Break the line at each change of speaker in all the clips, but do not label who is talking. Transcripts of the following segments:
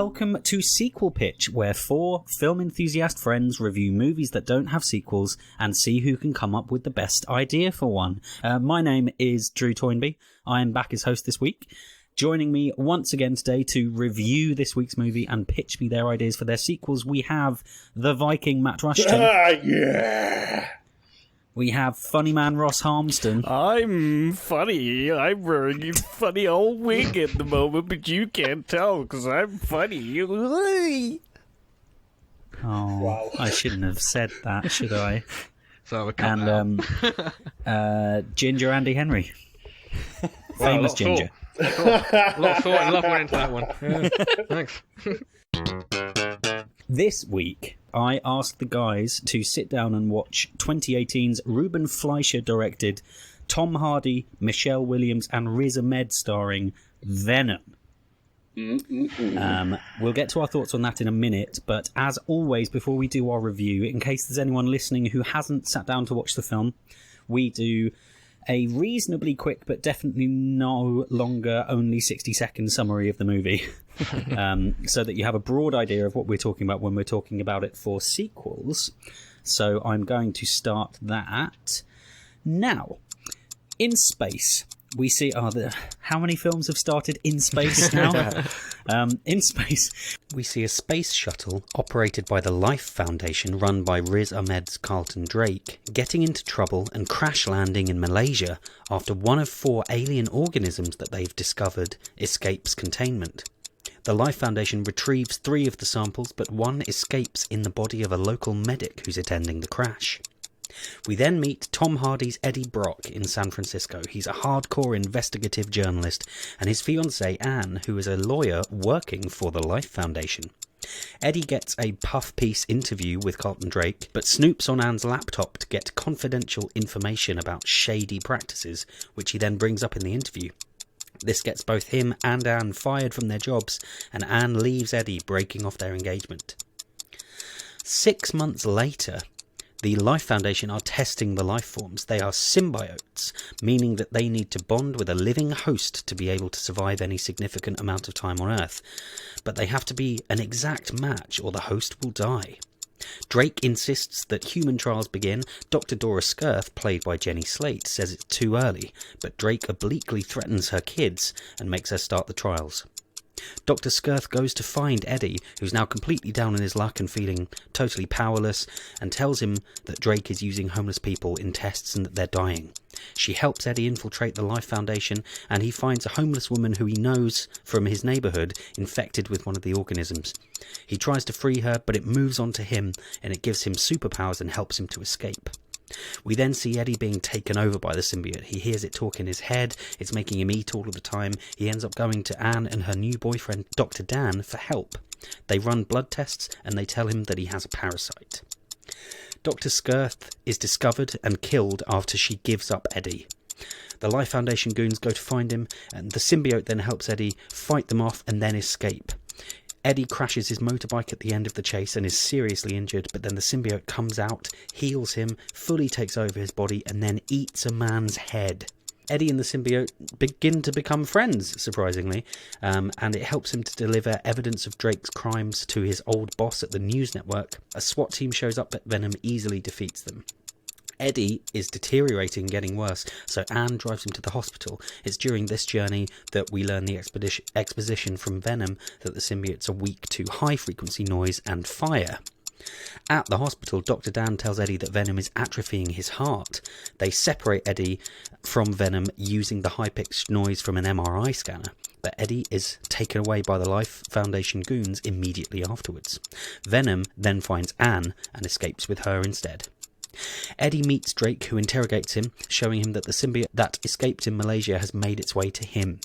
welcome to Sequel Pitch, where four film enthusiast friends review movies that don't have sequels and see who can come up with the best idea for one. My name is Drew Toynbee. I am back as host this week. Joining me once again today to review this week's movie and pitch me their ideas for their sequels, we have the Viking Matt Rushton.
Yeah!
We have funny man Ross Harmston.
I'm funny. I'm wearing a funny old wig at the moment, but you can't tell because I'm funny.
Oh,
Wow.
I shouldn't have said that, should I?
So
And Ginger Andy Henry. Famous Ginger.
Cool. A lot of thought and love went into that one. Yeah. Thanks.
This week, I asked the guys to sit down and watch 2018's Ruben Fleischer-directed, Tom Hardy, Michelle Williams and Riz Ahmed starring Venom. We'll get to our thoughts on that in a minute, but as always, before we do our review, in case there's anyone listening who hasn't sat down to watch the film, we do a reasonably quick but definitely no longer only 60-second summary of the movie so that you have a broad idea of what we're talking about when we're talking about it for sequels. So I'm going to start that now. In space, we see how many films have started in space now? In space, we see a space shuttle operated by the Life Foundation run by Riz Ahmed's Carlton Drake getting into trouble and crash landing in Malaysia after one of 4 alien organisms that they've discovered escapes containment. The Life Foundation retrieves 3 of the samples, but one escapes in the body of a local medic who's attending the crash. We then meet Tom Hardy's Eddie Brock in San Francisco. He's a hardcore investigative journalist, and his fiancée Anne, who is a lawyer working for the Life Foundation. Eddie gets a puff-piece interview with Carlton Drake, but snoops on Anne's laptop to get confidential information about shady practices, which he then brings up in the interview. This gets both him and Anne fired from their jobs, and Anne leaves Eddie, breaking off their engagement. 6 months later, the Life Foundation are testing the life forms. They are symbiotes, meaning that they need to bond with a living host to be able to survive any significant amount of time on Earth. But they have to be an exact match or the host will die. Drake insists that human trials begin. Dr. Dora Skirth, played by Jenny Slate, says it's too early, but Drake obliquely threatens her kids and makes her start the trials. Dr. Skirth goes to find Eddie, who's now completely down in his luck and feeling totally powerless, and tells him that Drake is using homeless people in tests and that they're dying. She helps Eddie infiltrate the Life Foundation, and he finds a homeless woman who he knows from his neighbourhood infected with one of the organisms. He tries to free her, but it moves on to him, and it gives him superpowers and helps him to escape. We then see Eddie being taken over by the symbiote. He hears it talk in his head, it's making him eat all of the time. He ends up going to Anne and her new boyfriend, Dr. Dan, for help. They run blood tests and they tell him that he has a parasite. Dr. Skirth is discovered and killed after she gives up Eddie. The Life Foundation goons go to find him, and the symbiote then helps Eddie fight them off and then escape. Eddie crashes his motorbike at the end of the chase and is seriously injured, but then the symbiote comes out, heals him, fully takes over his body, and then eats a man's head. Eddie and the symbiote begin to become friends, surprisingly, and it helps him to deliver evidence of Drake's crimes to his old boss at the news network. A SWAT team shows up, but Venom easily defeats them. Eddie is deteriorating, getting worse, so Anne drives him to the hospital. It's during this journey that we learn the exposition from Venom that the symbiotes are weak to high-frequency noise and fire. At the hospital, Dr. Dan tells Eddie that Venom is atrophying his heart. They separate Eddie from Venom using the high-pitched noise from an MRI scanner, but Eddie is taken away by the Life Foundation goons immediately afterwards. Venom then finds Anne and escapes with her instead. Eddie meets Drake, who interrogates him, showing him that the symbiote that escaped in Malaysia has made its way to him.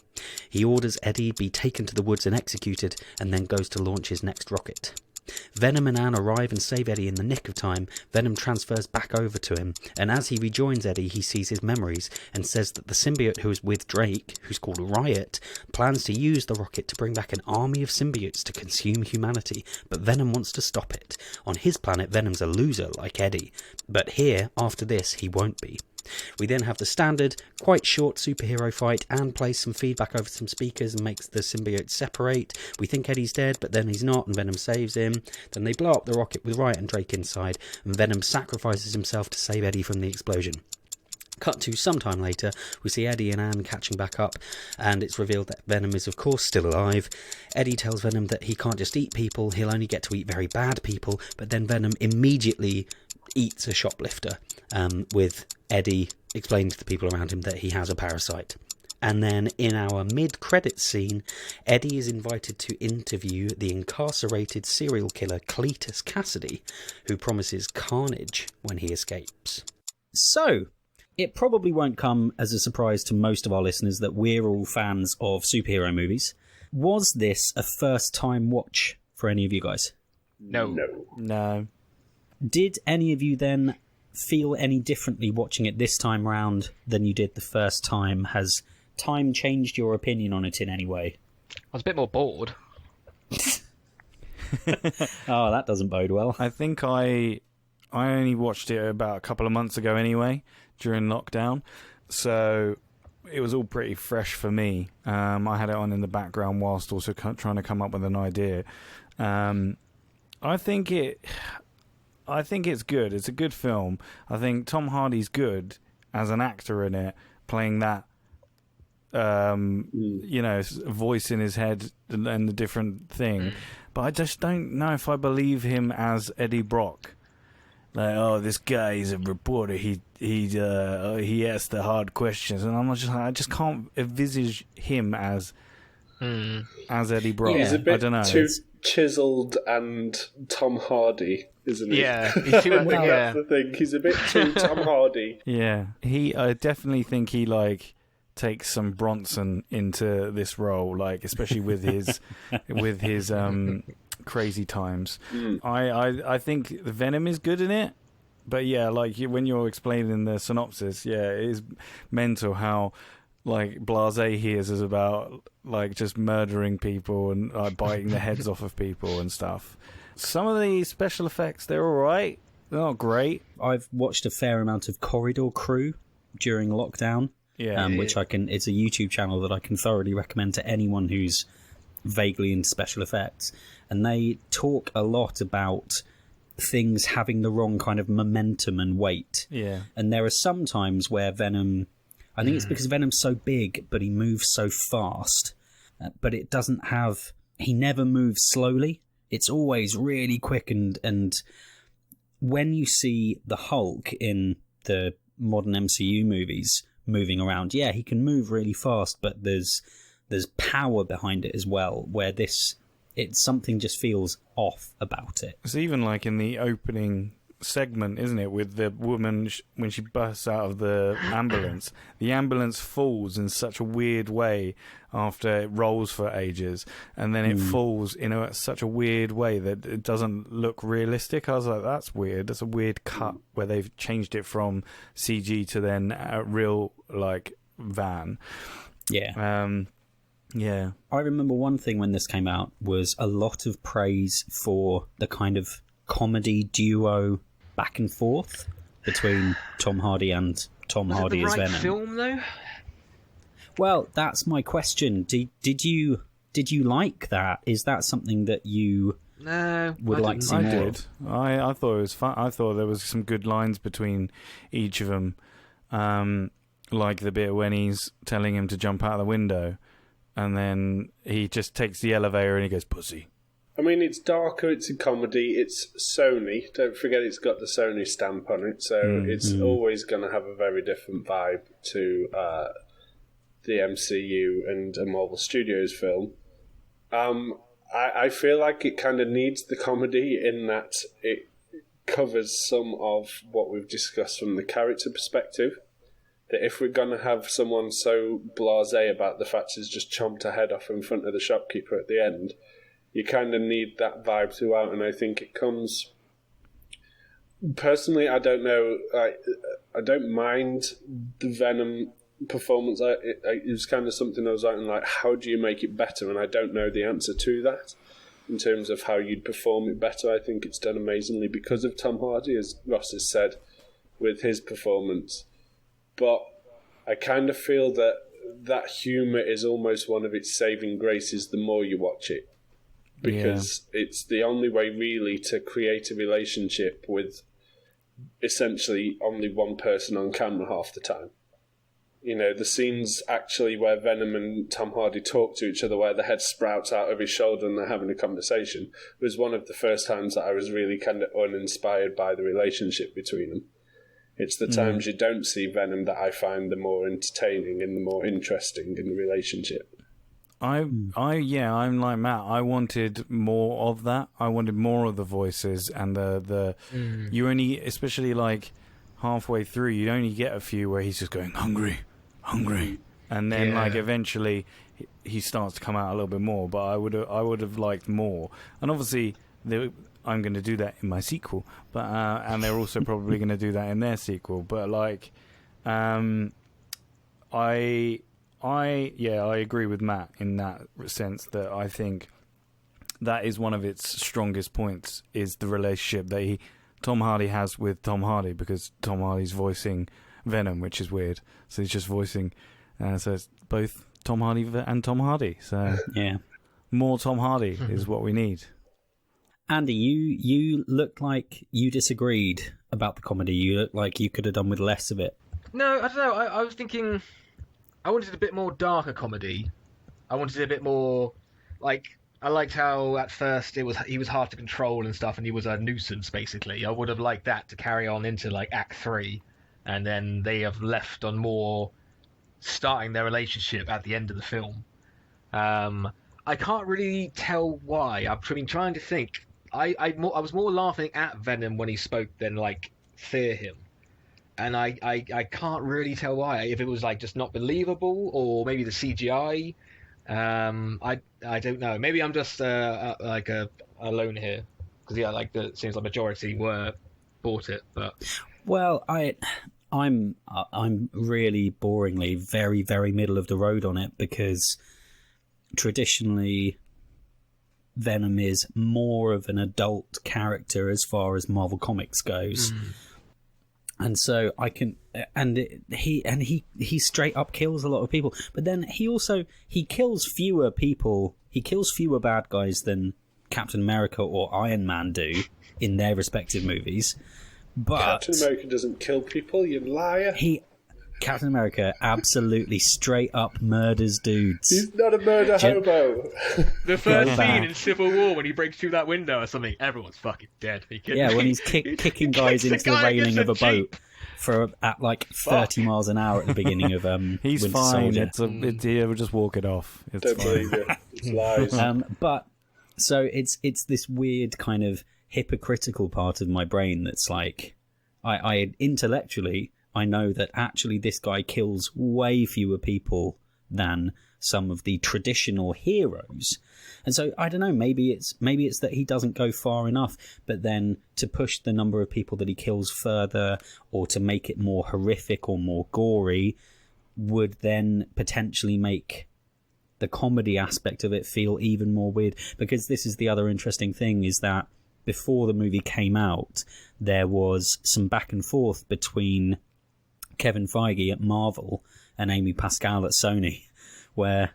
He orders Eddie be taken to the woods and executed, and then goes to launch his next rocket. Venom and Anne arrive and save Eddie in the nick of time. Venom transfers back over to him, and as he rejoins Eddie, he sees his memories and says that the symbiote who is with Drake, who's called Riot, plans to use the rocket to bring back an army of symbiotes to consume humanity, but Venom wants to stop it. On his planet, Venom's a loser like Eddie, but here, after this, he won't be. We then have the standard, quite short superhero fight. Anne plays some feedback over some speakers and makes the symbiotes separate. We think Eddie's dead, but then he's not, and Venom saves him. Then they blow up the rocket with Riot and Drake inside, and Venom sacrifices himself to save Eddie from the explosion. Cut to some time later, we see Eddie and Anne catching back up, and it's revealed that Venom is of course still alive. Eddie tells Venom that he can't just eat people, he'll only get to eat very bad people, but then Venom immediately eats a shoplifter, with Eddie explaining to the people around him that he has a parasite. And then in our mid-credits scene, Eddie is invited to interview the incarcerated serial killer Cletus Cassidy, who promises carnage when he escapes. So, it probably won't come as a surprise to most of our listeners that we're all fans of superhero movies. Was this a first-time watch for any of you guys?
No.
Did any of you then feel any differently watching it this time round than you did the first time? Has time changed your opinion on it in any way?
I was a bit more bored.
Oh, that doesn't bode well.
I think I only watched it about a couple of months ago anyway, during lockdown, so it was all pretty fresh for me. I had it on in the background whilst also trying to come up with an idea. I think it's good. It's a good film. I think Tom Hardy's good as an actor in it, playing that voice in his head and the different thing. But I just don't know if I believe him as Eddie Brock. Like, oh, this guy is a reporter. He asks the hard questions, and I just can't envisage him as Eddie Brock.
He's a bit
I don't know.
too chiseled and Tom Hardy, isn't he?
Yeah.
That's the thing. He's a bit too Tom Hardy.
Yeah, I definitely think he takes some Bronson into this role, especially with his crazy times. I think Venom is good in it, but yeah, when you're explaining the synopsis, yeah, it is mental how blasé he is about just murdering people and biting the heads off of people and stuff. Some of the special effects, they're all right. They're not great.
I've watched a fair amount of Corridor Crew during lockdown. Which it's a YouTube channel that I can thoroughly recommend to anyone who's vaguely into special effects. And they talk a lot about things having the wrong kind of momentum and weight.
Yeah.
And there are some times where Venom, I think it's because Venom's so big, but he moves so fast. But it doesn't have, he never moves slowly. It's always really quick. And when you see the Hulk in the modern MCU movies moving around, yeah, he can move really fast, but there's power behind it as well, where something just feels off about it.
It's even in the opening segment, isn't it, with the woman when she bursts out of the ambulance falls in such a weird way after it rolls for ages, and then it falls in such a weird way that it doesn't look realistic. I was like, that's weird. That's a weird cut where they've changed it from CG to then a real van.
Yeah.
Yeah.
I remember one thing when this came out was a lot of praise for the kind of comedy duo back and forth between Tom Hardy and Tom Hardy as Venom.
Was it the right film, though?
Well, that's my question. Did you like that? Is that something that you would like to see more of?
I thought it was fun. I thought there was some good lines between each of them, like the bit when he's telling him to jump out of the window, and then he just takes the elevator and he goes, "Pussy."
I mean, it's darker, it's a comedy, it's Sony. Don't forget it's got the Sony stamp on it, so it's always going to have a very different vibe to the MCU and a Marvel Studios film. I feel like it kind of needs the comedy in that it covers some of what we've discussed from the character perspective. That if we're going to have someone so blasé about the fact he's just chomped a head off in front of the shopkeeper at the end, you kind of need that vibe throughout, and I think it comes... Personally, I don't know. I don't mind the Venom performance. It was kind of something I was how do you make it better? And I don't know the answer to that in terms of how you'd perform it better. I think it's done amazingly because of Tom Hardy, as Ross has said, with his performance. but I kind of feel that humour is almost one of its saving graces the more you watch it. Because it's the only way, really, to create a relationship with essentially only one person on camera half the time. You know, the scenes actually where Venom and Tom Hardy talk to each other, where the head sprouts out of his shoulder and they're having a conversation, was one of the first times that I was really kind of uninspired by the relationship between them. It's the times you don't see Venom that I find the more entertaining and the more interesting in the relationship.
I'm like Matt. I wanted more of that. I wanted more of the voices and the you only, especially like halfway through, you only get a few where he's just going hungry, and then like eventually he starts to come out a little bit more. But I would have liked more. And obviously I'm going to do that in my sequel, but and they're also probably going to do that in their sequel. But like, I agree with Matt in that sense that I think that is one of its strongest points, is the relationship that Tom Hardy has with Tom Hardy, because Tom Hardy's voicing Venom, which is weird. So he's just voicing, so it's both Tom Hardy and Tom Hardy. So more Tom Hardy is what we need.
Andy, you looked like you disagreed about the comedy. You looked like you could have done with less of it.
No, I don't know. I was thinking I wanted a bit more darker comedy. I wanted a bit more, like, I liked how at first he was hard to control and stuff, and he was a nuisance basically. I would have liked that to carry on into like Act 3, and then they have left on more starting their relationship at the end of the film. I can't really tell why. I've been trying to think. I was more laughing at Venom when he spoke than like fear him. And I can't really tell why. If it was like just not believable, or maybe the CGI. I don't know. Maybe I'm just alone here, because it seems like majority bought it. But
well, I'm really boringly very, very middle of the road on it, because traditionally Venom is more of an adult character as far as Marvel Comics goes. And so he straight up kills a lot of people, but then he kills fewer people. He kills fewer bad guys than Captain America or Iron Man do in their respective movies. But
Captain America doesn't kill people, you liar.
Captain America absolutely straight up murders dudes.
He's not a murder hobo.
The first scene in Civil War when he breaks through that window or something, everyone's fucking dead.
When he's kicking guys into the railing of a boat at like 30 miles an hour at the beginning of
he's
Winter
fine.
Soldier.
We'll just walk it off. It's
Don't
fine.
believe it. It's lies.
But so it's this weird kind of hypocritical part of my brain that's like, I intellectually, I know that actually this guy kills way fewer people than some of the traditional heroes. And so I don't know, maybe it's that he doesn't go far enough, but then to push the number of people that he kills further, or to make it more horrific or more gory, would then potentially make the comedy aspect of it feel even more weird. Because this is the other interesting thing, is that before the movie came out, there was some back and forth between Kevin Feige at Marvel and Amy Pascal at Sony, where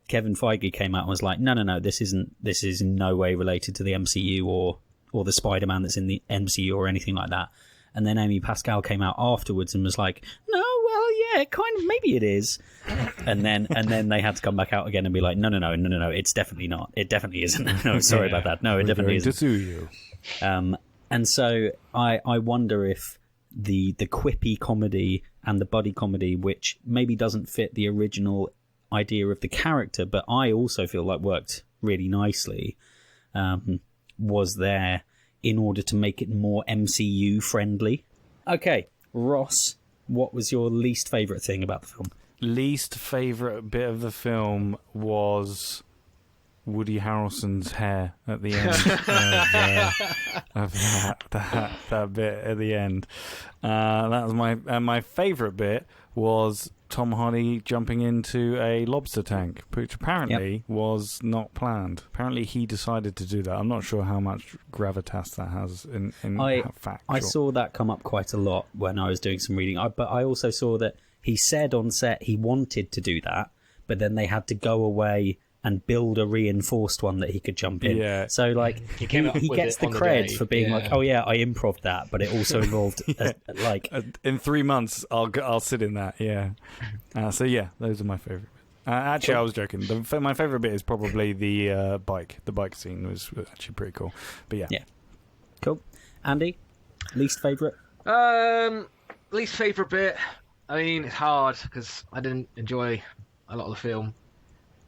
Kevin Feige came out and was like, no, this is in no way related to the MCU or the Spider-Man that's in the MCU or anything like that. And then Amy Pascal came out afterwards and was like, no, well, yeah, kind of, maybe it is. And then they had to come back out again and be like, no, it's definitely not. It definitely isn't. No, sorry about that. No, it definitely isn't.
To sue you.
And so I wonder if the quippy comedy and the buddy comedy, which maybe doesn't fit the original idea of the character, but I also feel like worked really nicely, was there in order to make it more MCU friendly. Okay, Ross, what was your least favourite thing about the film?
Least favourite bit of the film was Woody Harrelson's hair at the end of that bit at the end. That was my favourite bit was Tom Hardy jumping into a lobster tank, which apparently was not planned. Apparently he decided to do that. I'm not sure how much gravitas that has in fact.
I saw that come up quite a lot when I was doing some reading, but I also saw that he said on set he wanted to do that, but then they had to go away and build a reinforced one that he could jump in.
Yeah.
So, like,
He came up
he
with
gets
it
the
on the
cred
day.
for being
Yeah.
like, oh yeah, I improv that, but it also involved, like...
In 3 months, I'll sit in that. Yeah. So yeah, those are my favorite. Actually, I was joking. My favorite bit is probably the bike. The bike scene was actually pretty cool. But yeah.
Yeah. Cool. Andy, least favourite?
Least favourite bit. I mean, it's hard because I didn't enjoy a lot of the film.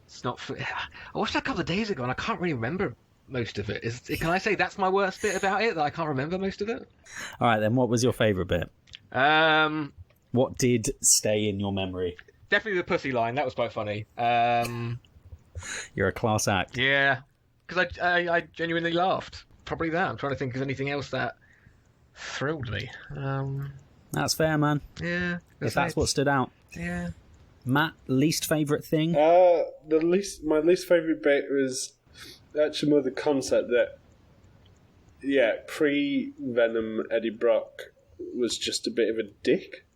It's not. I watched it a couple of days ago and I can't really remember most of it. Can I say that's my worst bit about it? That I can't remember most of it.
All right, then. What was your favourite bit? What did stay in your memory?
Definitely the pussy line. That was quite funny.
You're a class act.
Yeah, because I genuinely laughed. Probably that. I'm trying to think of anything else that thrilled me.
That's fair, man.
Yeah.
If that's what stood out.
Yeah.
Matt, least favourite thing?
My least favourite bit was actually more the concept that, pre-Venom Eddie Brock was just a bit of a dick.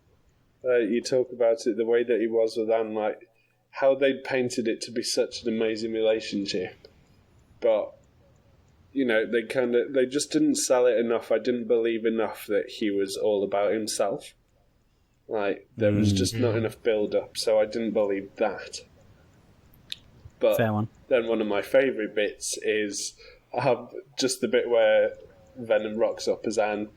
You talk about it, the way that he was with Anne, like how they painted it to be such an amazing relationship, but they just didn't sell it enough. I didn't believe enough that he was all about himself. Like, there was just not enough build-up, so I didn't believe that. But
Fair one.
Then one of my favourite bits is just the bit where Venom rocks up as Anne,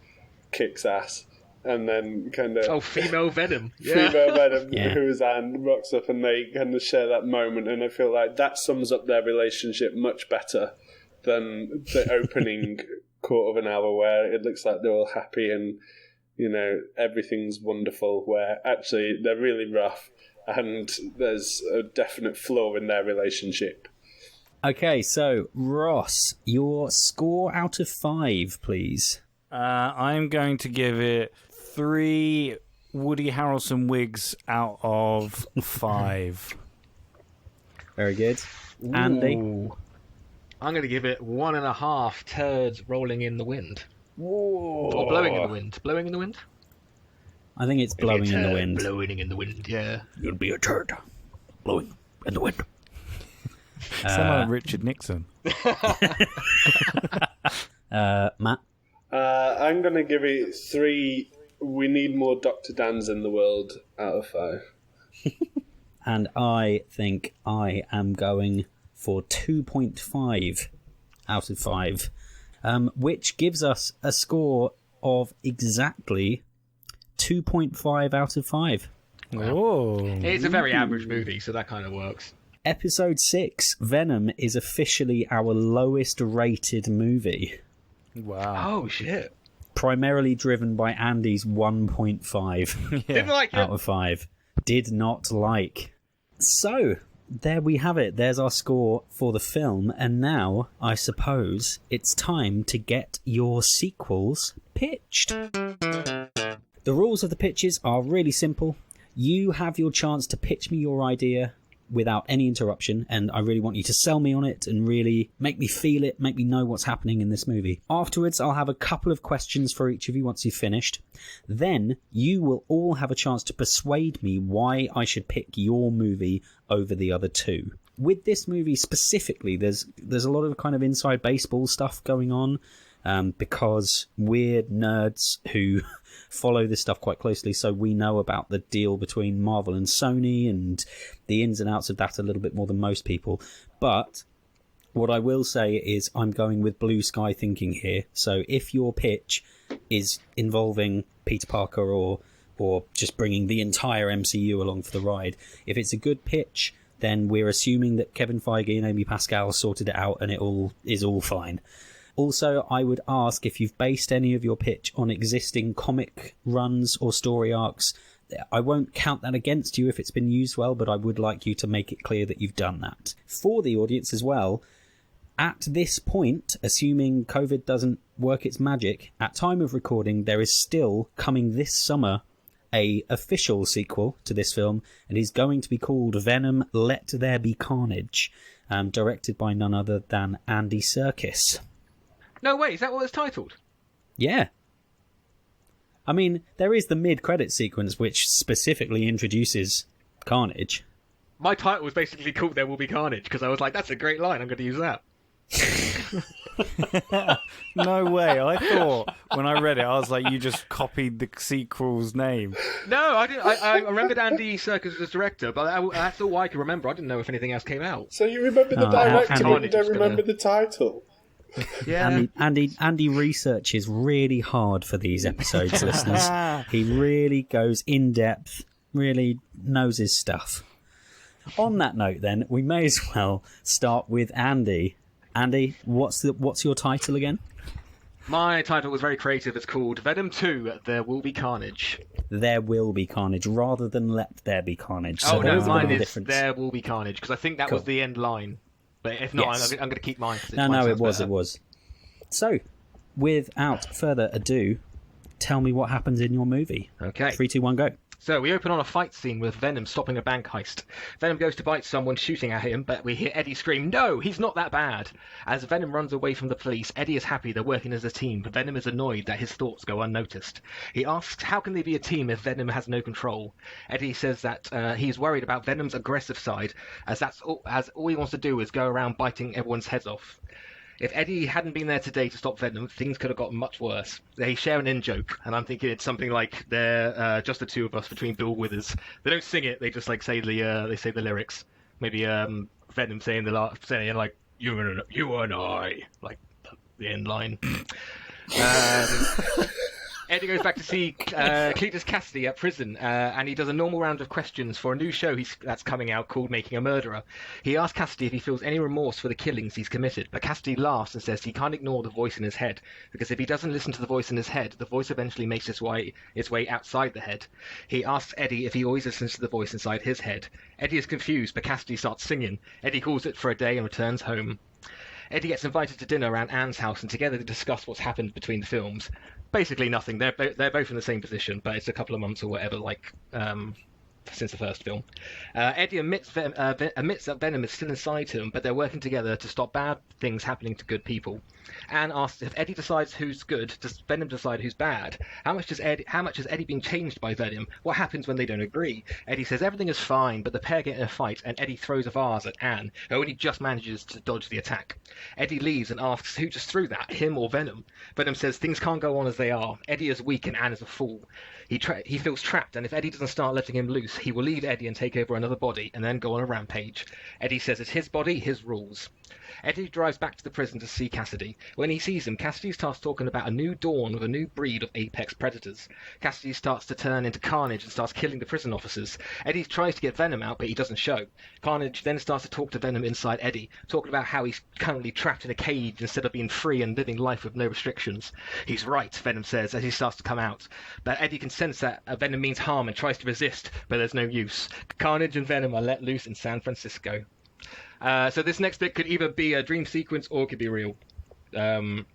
kicks ass, and then kind of...
Oh, female Venom. Yeah.
Female Venom,
Yeah.
who is Anne, rocks up, and they kind of share that moment, and I feel like that sums up their relationship much better than the opening quarter of an hour where it looks like they're all happy and, everything's wonderful, where actually they're really rough and there's a definite flaw in their relationship.
Okay, so, Ross, your score out of 5, please.
I'm going to give it 3 Woody Harrelson wigs out of 5.
Very good. Andy?
Ooh. I'm going to give it 1.5 turds rolling in the wind.
Whoa.
Or blowing in the wind. Blowing in the wind?
I think it's blowing in the wind.
Blowing in the wind, yeah.
You'll be a turd. Blowing in the wind.
Sound like Richard Nixon.
Matt?
I'm going to give it 3 we need more Dr. Dans in the world out of 5.
And I think I am going for 2.5 out of 5, which gives us a score of exactly 2.5 out of 5.
Oh.
It's a very average movie, so that kind of works.
Episode 6, Venom, is officially our lowest rated movie,
Wow.
Oh, shit.
primarily driven by Andy's 1.5
Didn't like
out
it.
of 5. Did not like. So, there we have it. There's our score for the film. And now, I suppose, it's time to get your sequels pitched. The rules of the pitches are really simple. You have your chance to pitch me your idea without any interruption, and I really want you to sell me on it and really make me feel it, make me know what's happening in this movie. Afterwards, I'll have a couple of questions for each of you once you've finished. Then, you will all have a chance to persuade me why I should pick your movie over the other two. With this movie specifically, there's a lot of kind of inside baseball stuff going on, because we're nerds who follow this stuff quite closely, so we know about the deal between Marvel and Sony and the ins and outs of that a little bit more than most people. But what I will say is I'm going with blue sky thinking here. So if your pitch is involving Peter Parker or just bringing the entire MCU along for the ride, if it's a good pitch, then we're assuming that Kevin Feige and Amy Pascal sorted it out and it all is all fine. Also, I would ask if you've based any of your pitch on existing comic runs or story arcs. I won't count that against you if it's been used well, but I would like you to make it clear that you've done that. For the audience as well, at this point, assuming COVID doesn't work its magic, at time of recording, there is still coming this summer a official sequel to this film, and is going to be called Venom: Let There Be Carnage, directed by none other than Andy Serkis.
No, wait, is that what it's titled?
Yeah. I mean, there is the mid-credit sequence which specifically introduces Carnage.
My title was basically called "There Will Be Carnage" because I was like, "That's a great line. I'm going to use that."
No way. I thought when I read it, I was like, you just copied the sequel's name.
No, I didn't. I remembered Andy Serkis as director, but that's all I can remember. I didn't know if anything else came out.
So you remember the director, but you don't remember the title.
Yeah.
Andy researches really hard for these episodes, listeners. He really goes in depth, really knows his stuff. On that note, then, we may as well start with Andy. Andy, what's your title again?
My title was very creative. It's called Venom 2, There Will Be Carnage.
There Will Be Carnage, rather than Let There Be Carnage. So
no,
there's a bit
mine
of a
is
difference.
There Will Be Carnage, because I think that was the end line. But if not,
Yes.
I'm going to keep mine.
No, it was. So, without further ado, tell me what happens in your movie.
Okay.
3, 2, 1, go.
So we open on a fight scene with Venom stopping a bank heist. Venom goes to bite someone shooting at him, but we hear Eddie scream, "No, he's not that bad." As Venom runs away from the police, Eddie is happy they're working as a team, but Venom is annoyed that his thoughts go unnoticed. He asks how can they be a team if Venom has no control. Eddie says that he's worried about Venom's aggressive side, as all he wants to do is go around biting everyone's heads off. If Eddie hadn't been there today to stop Venom, things could have gotten much worse. They share an in-joke, and I'm thinking it's something like they're just the two of us between Bill Withers. They don't sing it; they just like say the lyrics. Maybe Venom saying like you and I, like the end line. Eddie goes back to see Cletus Cassidy at prison, and he does a normal round of questions for a new show that's coming out called Making a Murderer. He asks Cassidy if he feels any remorse for the killings he's committed, but Cassidy laughs and says he can't ignore the voice in his head, because if he doesn't listen to the voice in his head, the voice eventually makes its way outside the head. He asks Eddie if he always listens to the voice inside his head. Eddie is confused, but Cassidy starts singing. Eddie calls it for a day and returns home. Eddie gets invited to dinner around Anne's house, and together they discuss what's happened between the films. Basically nothing. They're both in the same position, but it's a couple of months or whatever, since the first film. Eddie admits that Venom is still inside him, but they're working together to stop bad things happening to good people. Anne asks if Eddie decides who's good, does Venom decide who's bad? How much has Eddie been changed by Venom? What happens when they don't agree? Eddie says everything is fine, but the pair get in a fight, and Eddie throws a vase at Anne, who only just manages to dodge the attack. Eddie leaves and asks who just threw that, him or Venom? Venom says things can't go on as they are. Eddie is weak and Anne is a fool. He feels trapped, and if Eddie doesn't start letting him loose, he will leave Eddie and take over another body, and then go on a rampage. Eddie says it's his body, his rules. Eddie drives back to the prison to see Cassidy. When he sees him, Cassidy starts talking about a new dawn with a new breed of apex predators. Cassidy starts to turn into Carnage and starts killing the prison officers. Eddie tries to get Venom out, but he doesn't show. Carnage then starts to talk to Venom inside Eddie, talking about how he's currently trapped in a cage instead of being free and living life with no restrictions. He's right, Venom says, as he starts to come out. But Eddie can sense that Venom means harm and tries to resist, but there's no use. Carnage and Venom are let loose in San Francisco. So this next bit could either be a dream sequence or it could be real.
Well,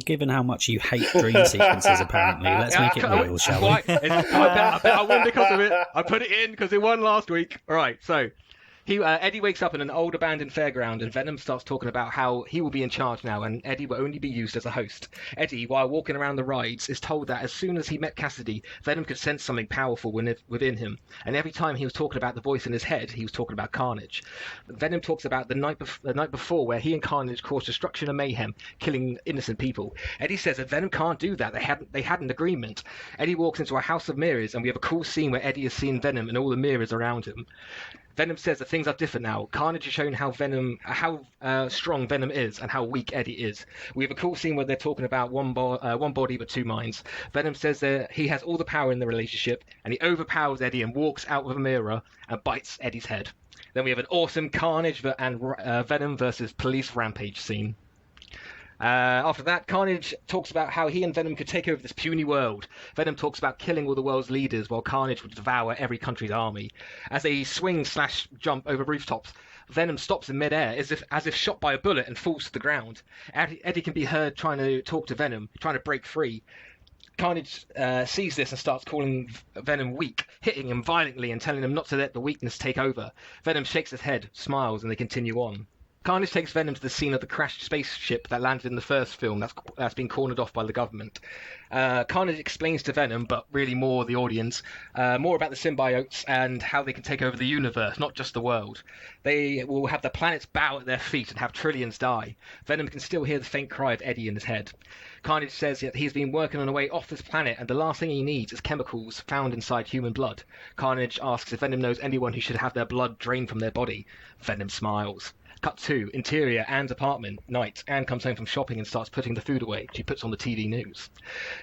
given how much you hate dream sequences, apparently, let's make it real, shall we?
I bet I win because of it. I put it in because it won last week. All right, so Eddie wakes up in an old abandoned fairground, and Venom starts talking about how he will be in charge now, and Eddie will only be used as a host. Eddie, while walking around the rides, is told that as soon as he met Cassidy, Venom could sense something powerful within him, and every time he was talking about the voice in his head, he was talking about Carnage. Venom talks about the night before, where he and Carnage caused destruction and mayhem, killing innocent people. Eddie says that Venom can't do that. They had an agreement. Eddie walks into a house of mirrors, and we have a cool scene where Eddie has seen Venom and all the mirrors around him. Venom says that things are different now. Carnage has shown how strong Venom is and how weak Eddie is. We have a cool scene where they're talking about one body but two minds. Venom says that he has all the power in the relationship, and he overpowers Eddie and walks out with a mirror and bites Eddie's head. Then we have an awesome Carnage and Venom versus police rampage scene. After that, Carnage talks about how he and Venom could take over this puny world. Venom talks about killing all the world's leaders while Carnage would devour every country's army. As they swing/jump over rooftops, Venom stops in midair as if shot by a bullet and falls to the ground. Eddie can be heard trying to talk to Venom, trying to break free. Carnage sees this and starts calling Venom weak, hitting him violently and telling him not to let the weakness take over. Venom shakes his head, smiles, and they continue on. Carnage takes Venom to the scene of the crashed spaceship that landed in the first film that's been cornered off by the government. Carnage explains to Venom, but really more the audience, more about the symbiotes and how they can take over the universe, not just the world. They will have the planets bow at their feet and have trillions die. Venom can still hear the faint cry of Eddie in his head. Carnage says that he's been working on a way off this planet, and the last thing he needs is chemicals found inside human blood. Carnage asks if Venom knows anyone who should have their blood drained from their body. Venom smiles. Cut 2, interior, Anne's apartment, night. Anne comes home from shopping and starts putting the food away. She puts on the TV news.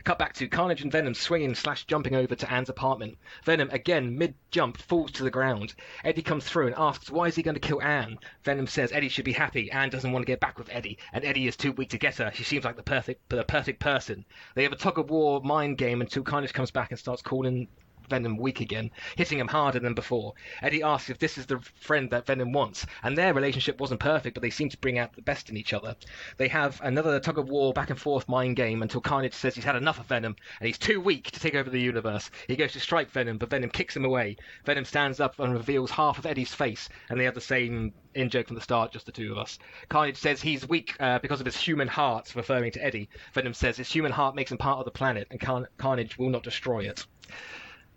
Cut back to Carnage and Venom swinging/jumping over to Anne's apartment. Venom, again, mid-jump, falls to the ground. Eddie comes through and asks why is he going to kill Anne. Venom says Eddie should be happy. Anne doesn't want to get back with Eddie, and Eddie is too weak to get her. She seems like the perfect person. They have a tug-of-war mind game until Carnage comes back and starts calling Venom weak again, hitting him harder than before. Eddie asks if this is the friend that Venom wants, and their relationship wasn't perfect, but they seem to bring out the best in each other. They have another tug-of-war back-and-forth mind game until Carnage says he's had enough of Venom, and he's too weak to take over the universe. He goes to strike Venom, but Venom kicks him away. Venom stands up and reveals half of Eddie's face, and they have the same in-joke from the start, just the two of us. Carnage says he's weak because of his human heart, referring to Eddie. Venom says his human heart makes him part of the planet, and Carnage will not destroy it.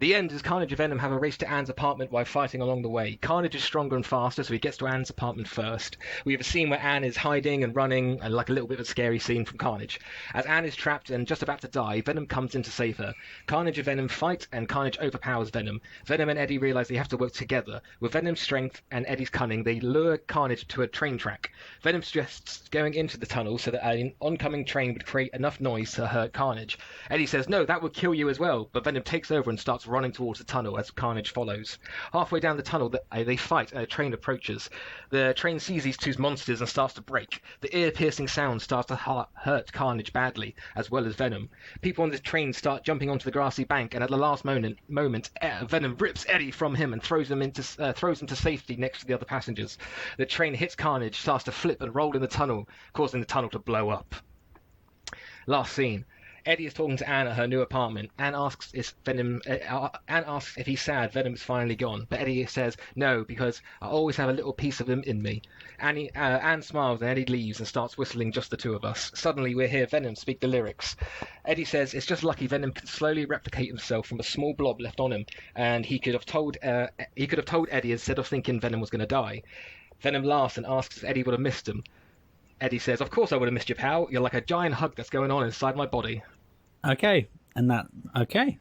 The end is Carnage and Venom have a race to Anne's apartment while fighting along the way. Carnage is stronger and faster, so he gets to Anne's apartment first. We have a scene where Anne is hiding and running, and like a little bit of a scary scene from Carnage. As Anne is trapped and just about to die, Venom comes in to save her. Carnage and Venom fight, and Carnage overpowers Venom. Venom and Eddie realize they have to work together. With Venom's strength and Eddie's cunning, they lure Carnage to a train track. Venom suggests going into the tunnel so that an oncoming train would create enough noise to hurt Carnage. Eddie says, no, that would kill you as well, but Venom takes over and starts running towards the tunnel as Carnage follows. Halfway down the tunnel, they fight and a train approaches. The train sees these two monsters and starts to break. The ear-piercing sound starts to hurt Carnage badly, as well as Venom. People on the train start jumping onto the grassy bank, and at the last moment, Venom rips Eddie from him and throws him to safety next to the other passengers. The train hits Carnage, starts to flip and roll in the tunnel, causing the tunnel to blow up. Last scene. Eddie is talking to Anne at her new apartment. Anne asks if he's sad Venom is finally gone, but Eddie says no, because I always have a little piece of him in me. Anne smiles and Eddie leaves and starts whistling Just the Two of Us. Suddenly we hear Venom speak the lyrics. Eddie says it's just lucky Venom can slowly replicate himself from a small blob left on him, and he could have told Eddie instead of thinking Venom was going to die. Venom laughs and asks if Eddie would have missed him. Eddie says, of course I would have missed you, pal. You're like a giant hug that's going on inside my body.
Okay. And that... Okay.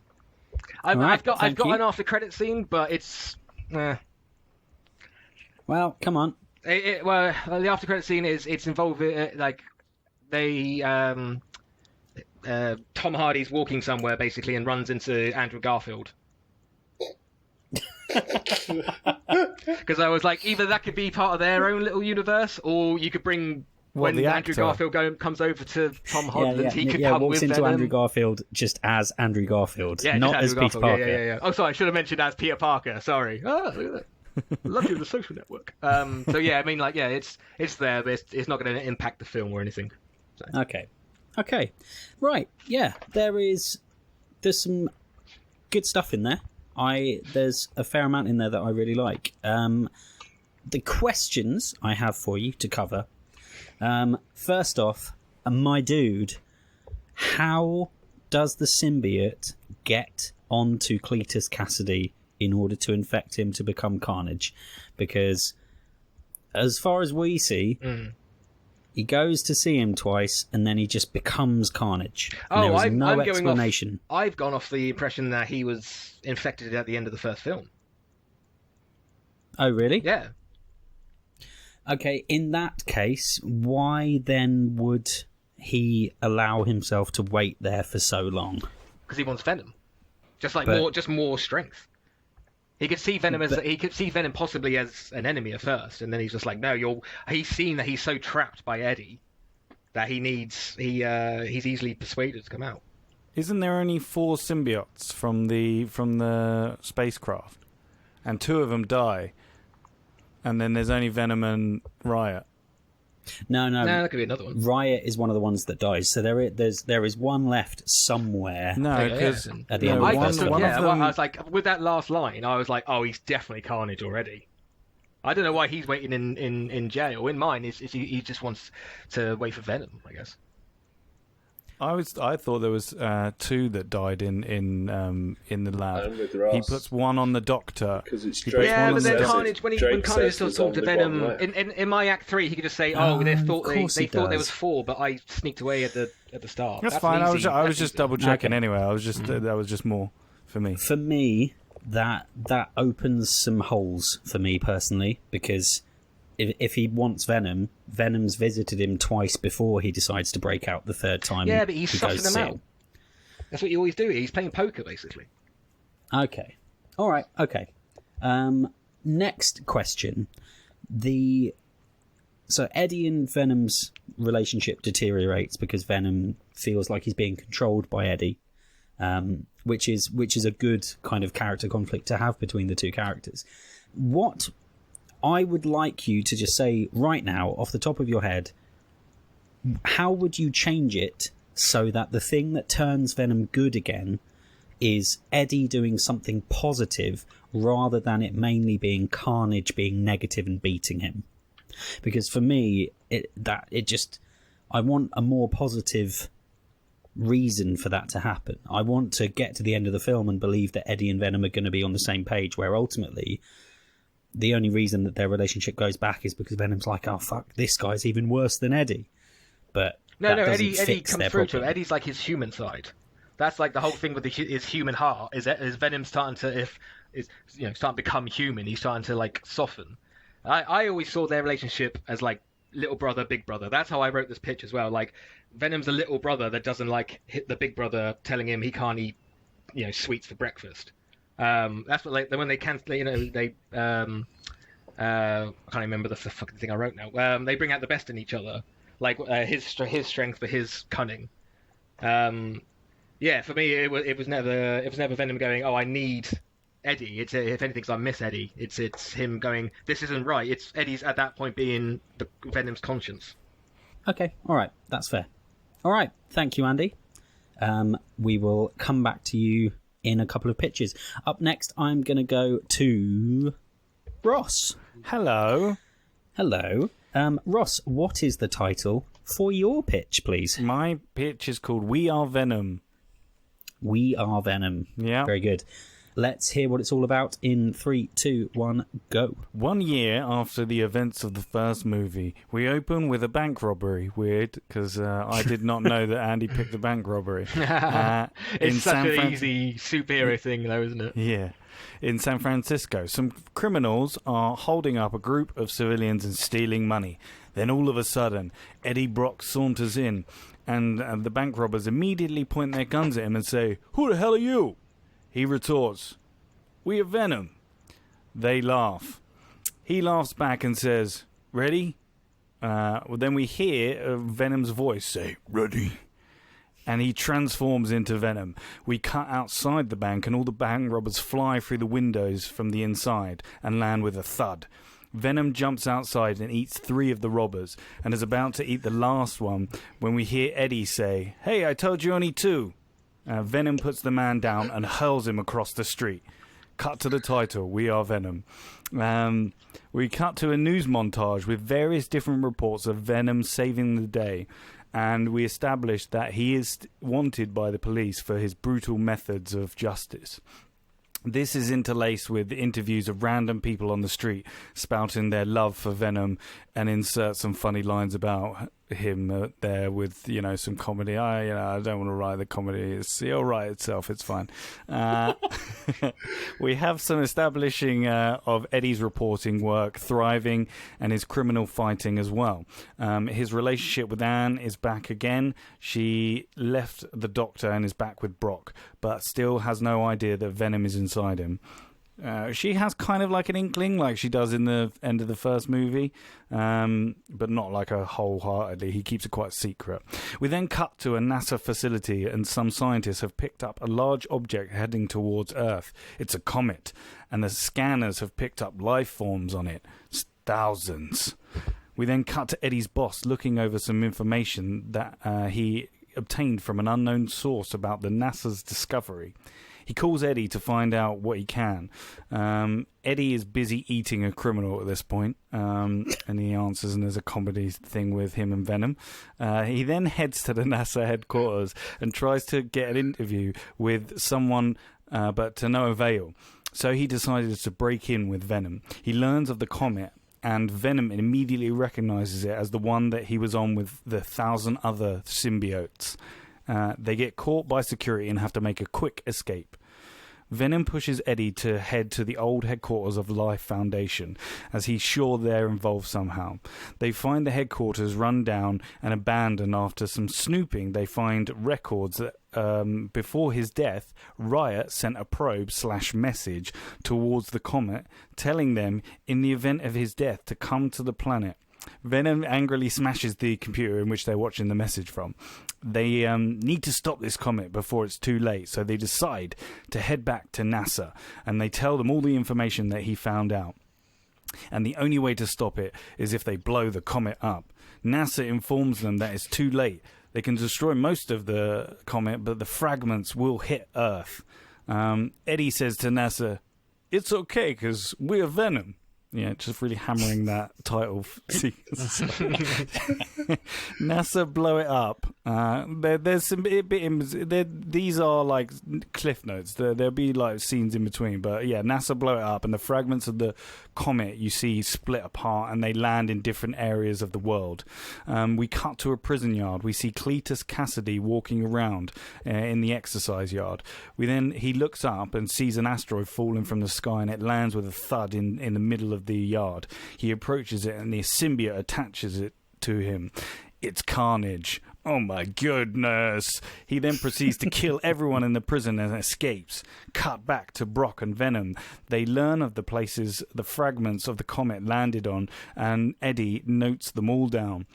I've got an after credit scene, but it's...
Well, come on.
Well, the after credit scene it's involving, Tom Hardy's walking somewhere, basically, and runs into Andrew Garfield. Because I was like, either that could be part of their own little universe, or you could bring... When Andrew Garfield comes over to Tom Holland, he could come
walks
with
into
Venom.
Andrew Garfield just as Andrew Garfield, not as
Peter
Parker.
Yeah. Oh, sorry, I should have mentioned as Peter Parker. Sorry. Oh, look at that. Love you, The Social Network. So yeah, I mean, like, yeah, it's there, but it's not going to impact the film or anything. So.
Okay, right. Yeah, there's some good stuff in there. There's a fair amount in there that I really like. The questions I have for you to cover. First off, my dude, how does the symbiote get onto Cletus Cassidy in order to infect him to become Carnage? Because as far as we see, he goes to see him twice and then he just becomes Carnage. There was no explanation.
I've gone off the impression that he was infected at the end of the first film.
Oh, really?
Yeah.
Okay, in that case, why then would he allow himself to wait there for so long?
Because he wants Venom, more strength. He could see Venom possibly as an enemy at first, and then he's just like, no, he's seen that he's so trapped by Eddie that he's easily persuaded to come out.
Isn't there only 4 symbiotes from the spacecraft, and 2 of them die? And then there's only Venom and Riot.
No,
that could be another one.
Riot is one of the ones that dies. So there is one left somewhere.
No, because
at the end of the first one.
I was like, with that last line, I was like, oh, he's definitely Carnage already. I don't know why he's waiting in jail. In mine, he just wants to wait for Venom, I guess.
I thought there was two that died in the lab.
I'm with Ross.
He puts one on the doctor.
Because it's
He
Drake.
puts
Yeah,
one
but
on
then
the-
Carnage, when
Drake
Carnage
says
still
there's
talked to
only
Venom,
one left.
in my Act 3, he could just say,
Oh,
they
of
thought
course
they
he
thought there
does.
was 4, but I sneaked away at the start.
That's
an
fine. I was
that's
just
easy.
double checking
Okay.
anyway. I was just that was just more for me.
For me, that opens some holes for me personally, because if he wants Venom, Venom's visited him twice before he decides to break out the third time.
Yeah, but he's
he goes
sussing them
to
out.
see
That's what you always do. He's playing poker, basically.
him. Okay. All right. Okay. Next question. So Eddie and Venom's relationship deteriorates because Venom feels like he's being controlled by Eddie, which is a good kind of character conflict to have between the two characters. What I would like you to just say right now, off the top of your head, how would you change it so that the thing that turns Venom good again is Eddie doing something positive rather than it mainly being Carnage being negative and beating him? Because for me, I want a more positive reason for that to happen. I want to get to the end of the film and believe that Eddie and Venom are going to be on the same page, where ultimately the only reason that their relationship goes back is because Venom's like, oh fuck, this guy's even worse than Eddie. But
No,
that doesn't
Eddie
fix
comes
their
through to
problem.
him. Eddie's like his human side. That's like the whole thing with his human heart. Is Venom starting to starting to become human? He's starting to like soften. I always saw their relationship as like little brother, big brother. That's how I wrote this pitch as well. Like Venom's a little brother that doesn't like hit the big brother, telling him he can't eat, sweets for breakfast. That's what like when they cancel. They I can't remember the fucking thing I wrote now. They bring out the best in each other, like his strength for his cunning. Yeah, for me it was never Venom going, oh, I need Eddie. It's if anything, I miss Eddie. It's him going, this isn't right. It's Eddie's at that point being the Venom's conscience.
Okay, all right, that's fair. All right, thank you, Andy. We will come back to you in a couple of pitches. Up next, I'm going to go to Ross.
Hello.
Hello. Ross, what is the title for your pitch, please?
My pitch is called We Are Venom.
We Are Venom.
Yeah.
Very good. Let's hear what it's all about in 3, 2, 1, go.
1 year after the events of the first movie, we open with a bank robbery. Weird, because I did not know that Andy picked a bank robbery.
It's such an easy superhero thing, though, isn't it?
Yeah. In San Francisco, some criminals are holding up a group of civilians and stealing money. Then all of a sudden, Eddie Brock saunters in, and the bank robbers immediately point their guns at him and say, "Who the hell are you?" He retorts, "We are Venom." They laugh. He laughs back and says, "Ready?" Then we hear Venom's voice say, "Ready." And he transforms into Venom. We cut outside the bank and all the bank robbers fly through the windows from the inside and land with a thud. Venom jumps outside and eats 3 of the robbers and is about to eat the last one when we hear Eddie say, "Hey, I told you only 2. Venom puts the man down and hurls him across the street. Cut to the title, We Are Venom. We cut to a news montage with various different reports of Venom saving the day. And we established that he is wanted by the police for his brutal methods of justice. This is interlaced with interviews of random people on the street spouting their love for Venom and insert some funny lines about him there with, some comedy. I don't want to write the comedy. It'll write itself. It's fine. We have some establishing of Eddie's reporting work thriving and his criminal fighting as well. His relationship with Anne is back again. She left the doctor and is back with Brock, but still has no idea that Venom is inside him. She has kind of like an inkling, like she does in the end of the first movie, but not like a wholeheartedly. He keeps it quite secret. We then cut to a NASA facility, and some scientists have picked up a large object heading towards Earth. It's a comet, and the scanners have picked up life forms on it. Thousands. We then cut to Eddie's boss looking over some information that he obtained from an unknown source about the NASA's discovery. He calls Eddie to find out what he can. Eddie is busy eating a criminal at this point, and he answers, and there's a comedy thing with him and Venom. He then heads to the NASA headquarters and tries to get an interview with someone, but to no avail. So he decided to break in with Venom. He learns of the comet, and Venom immediately recognizes it as the one that he was on with the 1,000 other symbiotes. They get caught by security and have to make a quick escape. Venom pushes Eddie to head to the old headquarters of Life Foundation, as he's sure they're involved somehow. They find the headquarters run down and abandoned. After some snooping, they find records that before his death, Riot sent a probe/message towards the comet, telling them in the event of his death to come to the planet. Venom angrily smashes the computer in which they're watching the message from. They need to stop this comet before it's too late, so they decide to head back to NASA, and they tell them all the information that he found out. And the only way to stop it is if they blow the comet up. NASA informs them that it's too late. They can destroy most of the comet, but the fragments will hit Earth. Eddie says to NASA, "It's okay, because we're Venom." Yeah, just really hammering that title sequence. NASA blow it up. There's some these are like cliff notes. There'll be like scenes in between, but yeah, NASA blow it up, and the fragments of the comet you see split apart, and they land in different areas of the world. We cut to a prison yard. We see Cletus Cassidy walking around in the exercise yard. He looks up and sees an asteroid falling from the sky, and it lands with a thud in the middle of the yard. He approaches it, and the symbiote attaches it to him. It's Carnage. Oh my goodness. He then proceeds to kill everyone in the prison and escapes. Cut back to Brock and Venom. They learn of the places the fragments of the comet landed on, and Eddie notes them all down.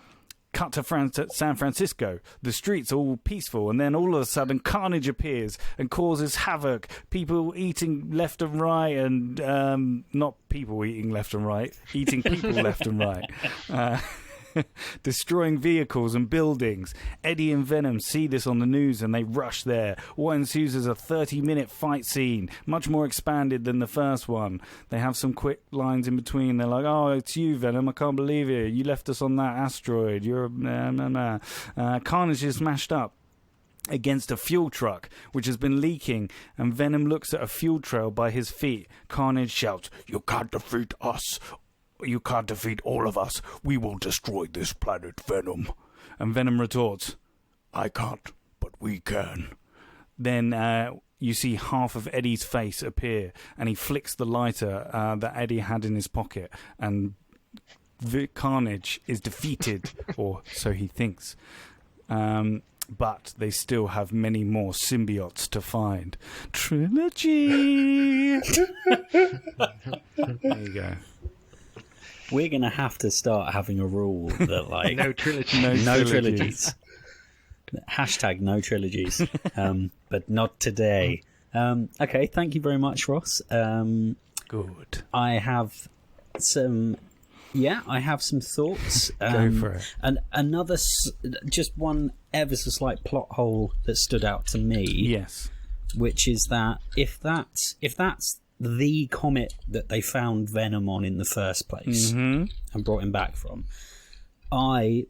Cut to San Francisco. The streets are all peaceful, and then all of a sudden Carnage appears and causes havoc. People eating left and right, and not people eating left and right, eating people left and right. Destroying vehicles and buildings. Eddie and Venom see this on the news and they rush there. What ensues is a 30-minute fight scene, much more expanded than the first one. They have some quick lines in between. They're like, "Oh, it's you, Venom. I can't believe it. You left us on that asteroid. You're Carnage is smashed up against a fuel truck which has been leaking, and Venom looks at a fuel trail by his feet. Carnage shouts, "You can't defeat us. You can't defeat all of us. We will destroy this planet, Venom." And Venom retorts, "I can't, but we can." Then you see half of Eddie's face appear, and he flicks the lighter that Eddie had in his pocket, and Carnage is defeated, or so he thinks. But they still have many more symbiotes to find. Trilogy! There you go.
We're going to have to start having a rule that, like...
No trilogy.
No trilogies. Hashtag no trilogies. But not today. Okay, thank you very much, Ross.
Good.
I have some... Yeah, I have some thoughts.
Go for it.
And another... Just one ever so slight plot hole that stood out to me.
Yes.
Which is that if that's the comet that they found Venom on in the first place and brought him back from,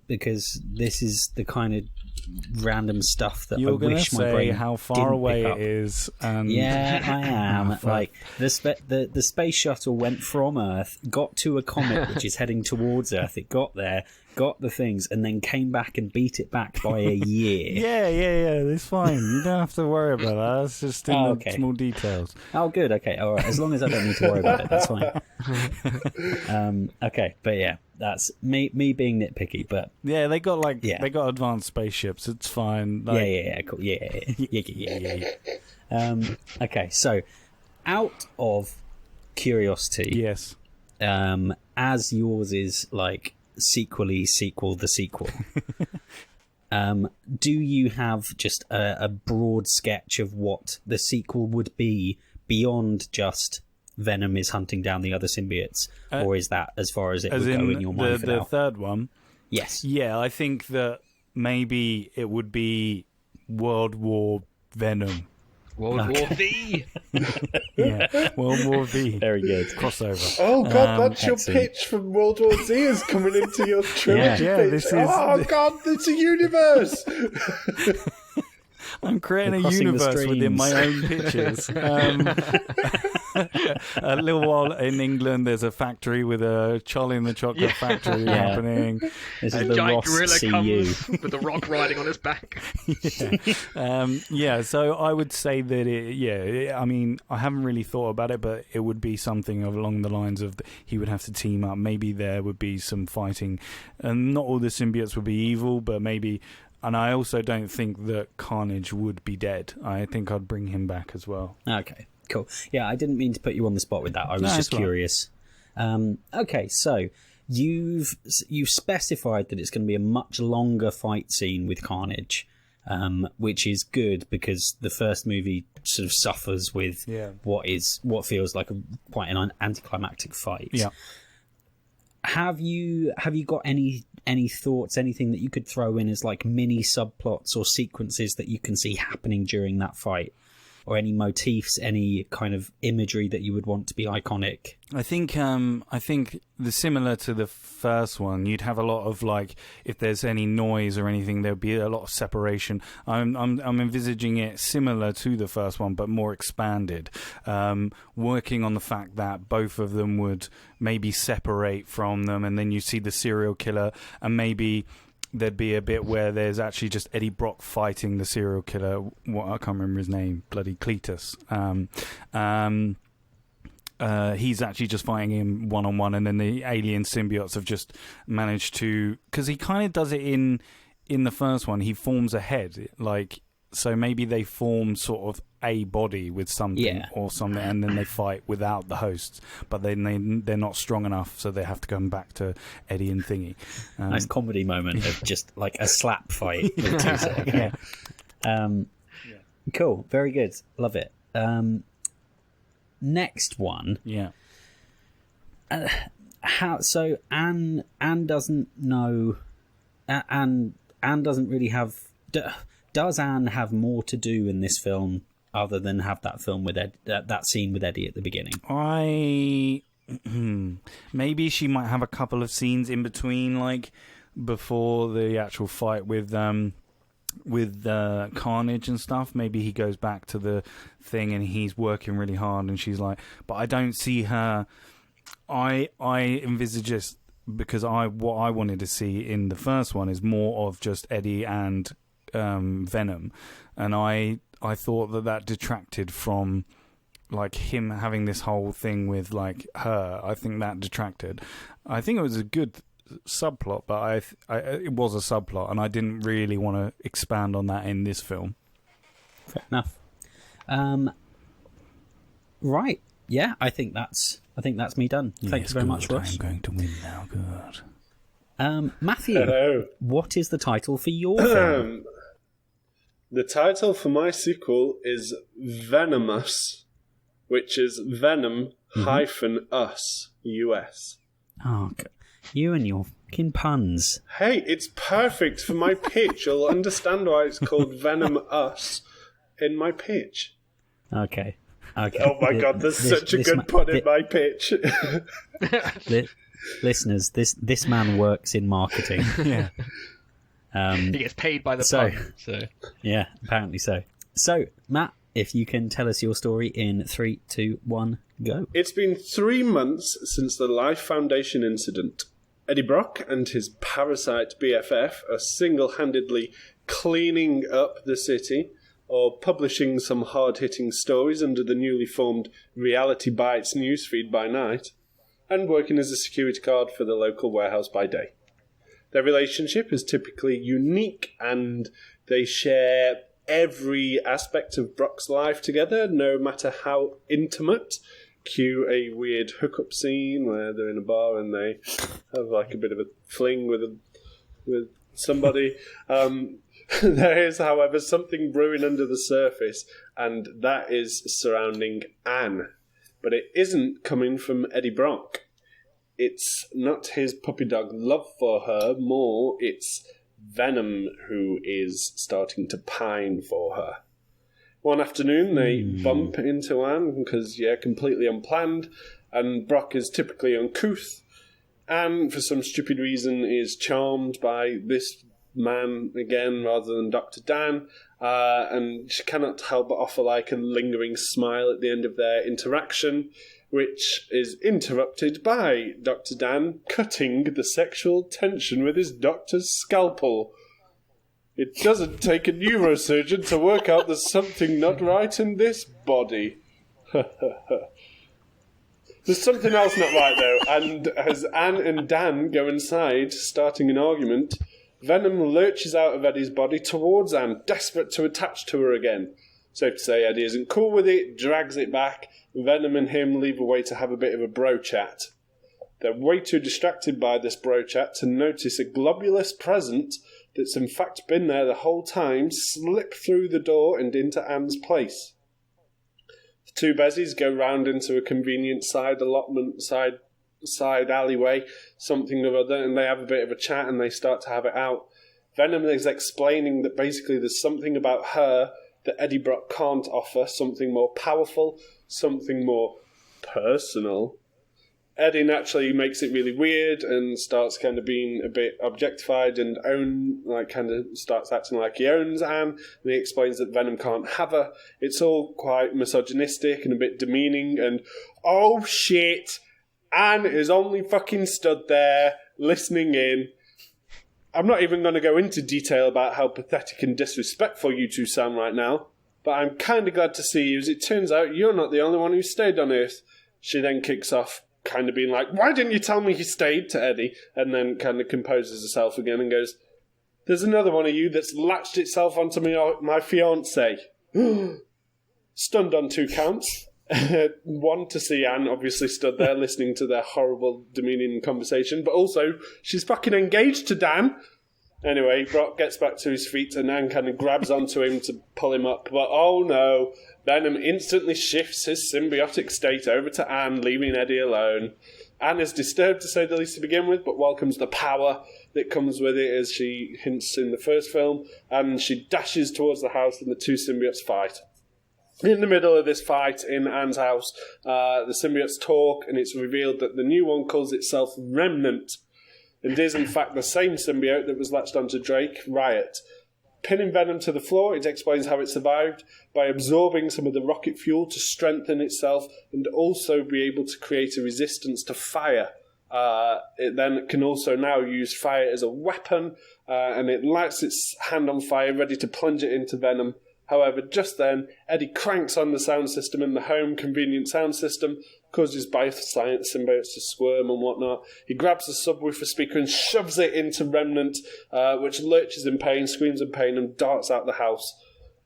because this is the kind of random stuff that
You're
I wish my brain
say how far away it is.
Yeah, I am. Like the space shuttle went from Earth, got to a comet which is heading towards Earth. It got there, got the things, and then came back and beat it back by a year.
Yeah, it's fine. You don't have to worry about that. It's just in the small details.
Oh, good. Okay, all right. As long as I don't need to worry about it, that's fine. Okay, but yeah, that's me being nitpicky. But
yeah, they got they got advanced spaceships. It's fine. Like,
yeah, cool. Yeah. Okay, so out of curiosity,
yes,
as yours is like sequel the sequel. Do you have just a broad sketch of what the sequel would be beyond just Venom is hunting down the other symbiotes, or is that as far as it would go in your mind for
the
now?
third one?
Yes.
Yeah, I think that maybe it would be World War Venom.
World War V.
Yeah, World War V.
Very good.
Crossover.
Oh god, that's your
excellent.
pitch from World War Z is coming into your trilogy
Yeah,
pitch.
this is-
Oh god, it's a universe.
I'm creating
We're
a
crossing the
universe within
streams.
my own pictures. A little while in England, there's a factory with a Charlie and the Chocolate Factory
Yeah.
happening.
This is
A
the
giant
Ross
gorilla
CU.
comes with the rock riding on his back.
So I would say that I mean, I haven't really thought about it, but it would be something along the lines of he would have to team up. Maybe there would be some fighting, and not all the symbiotes would be evil, but maybe. And I also don't think that Carnage would be dead. I think I'd bring him back as well.
Okay, cool. Yeah, I didn't mean to put you on the spot with that. I was
No,
just
it's fine.
curious. Okay, so you've specified that it's going to be a much longer fight scene with Carnage, which is good because the first movie sort of suffers with what feels like quite an anticlimactic fight.
Yeah.
Have you got any thoughts, anything that you could throw in as like mini subplots or sequences that you can see happening during that fight, or any motifs, any kind of imagery that you would want to be iconic?
I think similar to the first one, you'd have a lot of like if there's any noise or anything, there'd be a lot of separation. I'm envisaging it similar to the first one, but more expanded. Working on the fact that both of them would maybe separate from them, and then you see the serial killer, and maybe there'd be a bit where there's actually just Eddie Brock fighting the serial killer. I can't remember his name. Bloody Cletus. He's actually just fighting him one-on-one, and then the alien symbiotes have just managed to... Because he kind of does it in the first one. He forms a head, like... So maybe they form sort of a body with something or something, and then they fight without the hosts. But then they're not strong enough, so they have to come back to Eddie and Thingy.
Nice comedy moment of just like a slap fight. With two seconds. Cool, very good, love it. Next one.
Yeah.
So Anne doesn't know. Anne doesn't really have. Does Anne have more to do in this film other than have that film with that scene with Eddie at the beginning?
Maybe she might have a couple of scenes in between, like before the actual fight with Carnage and stuff. Maybe he goes back to the thing and he's working really hard, and she's like, but I don't see her. I envisage this because what I wanted to see in the first one is more of just Eddie and Venom, and I thought that detracted from like him having this whole thing with like her. I think that detracted. I think it was a good subplot, but it was a subplot, and I didn't really want to expand on that in this film.
Fair enough. Right. Yeah, I think that's me done. Thank you very much, Ross.
I'm going to win now. Good.
Matthew,
Hello.
what is the title for your film?
The title for my sequel is Venomous, which is Venom hyphen us US.
Oh, you and your fucking puns.
Hey, it's perfect for my pitch. You'll understand why it's called Venom Us in my pitch.
Okay.
Oh my god, there's such a good pun in my pitch.
Listeners, this man works in marketing.
Yeah.
He gets paid by the pun. So
Yeah, apparently so. So, Matt, if you can tell us your story in 3, 2, 1, go.
It's been 3 months since the Life Foundation incident. Eddie Brock and his parasite BFF are single-handedly cleaning up the city, or publishing some hard-hitting stories under the newly formed Reality Bites newsfeed by night, and working as a security guard for the local warehouse by day. Their relationship is typically unique, and they share every aspect of Brock's life together, no matter how intimate. Cue a weird hookup scene where they're in a bar and they have like a bit of a fling with somebody. There is, however, something brewing under the surface, and that is surrounding Anne. But it isn't coming from Eddie Brock. It's not his puppy dog love for her, more it's Venom who is starting to pine for her. One afternoon, they bump into Anne because, completely unplanned, and Brock is typically uncouth, and for some stupid reason is charmed by this man again rather than Dr. Dan, and she cannot help but offer like a lingering smile at the end of their interaction, which is interrupted by Dr. Dan cutting the sexual tension with his doctor's scalpel. It doesn't take a neurosurgeon to work out there's something not right in this body. There's something else not right, though, and as Anne and Dan go inside, starting an argument, Venom lurches out of Eddie's body towards Anne, desperate to attach to her again. Safe to say Eddie isn't cool with it, drags it back, Venom and him leave a way to have a bit of a bro chat. They're way too distracted by this bro chat to notice a globulous present that's in fact been there the whole time slip through the door and into Anne's place. The two bezies go round into a convenient side alleyway, something or other, and they have a bit of a chat and they start to have it out. Venom is explaining that basically there's something about her that Eddie Brock can't offer, something more powerful, something more personal. Eddie naturally makes it really weird and starts kind of being a bit objectified and starts acting like he owns Anne, and he explains that Venom can't have her. It's all quite misogynistic and a bit demeaning, and oh shit, Anne is only fucking stood there listening in. I'm not even going to go into detail about how pathetic and disrespectful you two sound right now, but I'm kind of glad to see you, as it turns out you're not the only one who stayed on Earth. She then kicks off, kind of being like, why didn't you tell me he stayed, to Eddie, and then kind of composes herself again and goes, there's another one of you that's latched itself onto my fiancé. Stunned on 2 counts. One, to see Anne obviously stood there listening to their horrible, demeaning conversation, but also she's fucking engaged to Dan. Anyway, Brock gets back to his feet and Anne kind of grabs onto him to pull him up, but oh no, Venom instantly shifts his symbiotic state over to Anne, leaving Eddie alone. Anne is disturbed, to say the least, to begin with, but welcomes the power that comes with it, as she hints in the first film, and she dashes towards the house and the two symbiotes fight. In the middle of this fight in Anne's house, the symbiotes talk, and it's revealed that the new one calls itself Remnant, and is in fact the same symbiote that was latched onto Drake, Riot. Pinning Venom to the floor, it explains how it survived by absorbing some of the rocket fuel to strengthen itself and also be able to create a resistance to fire. It then can also now use fire as a weapon, and it lights its hand on fire, ready to plunge it into Venom. However, just then, Eddie cranks on the sound system in the home convenient sound system, causes both symbiotes to squirm and whatnot. He grabs the subwoofer speaker and shoves it into Remnant, which lurches in pain, screams in pain, and darts out the house.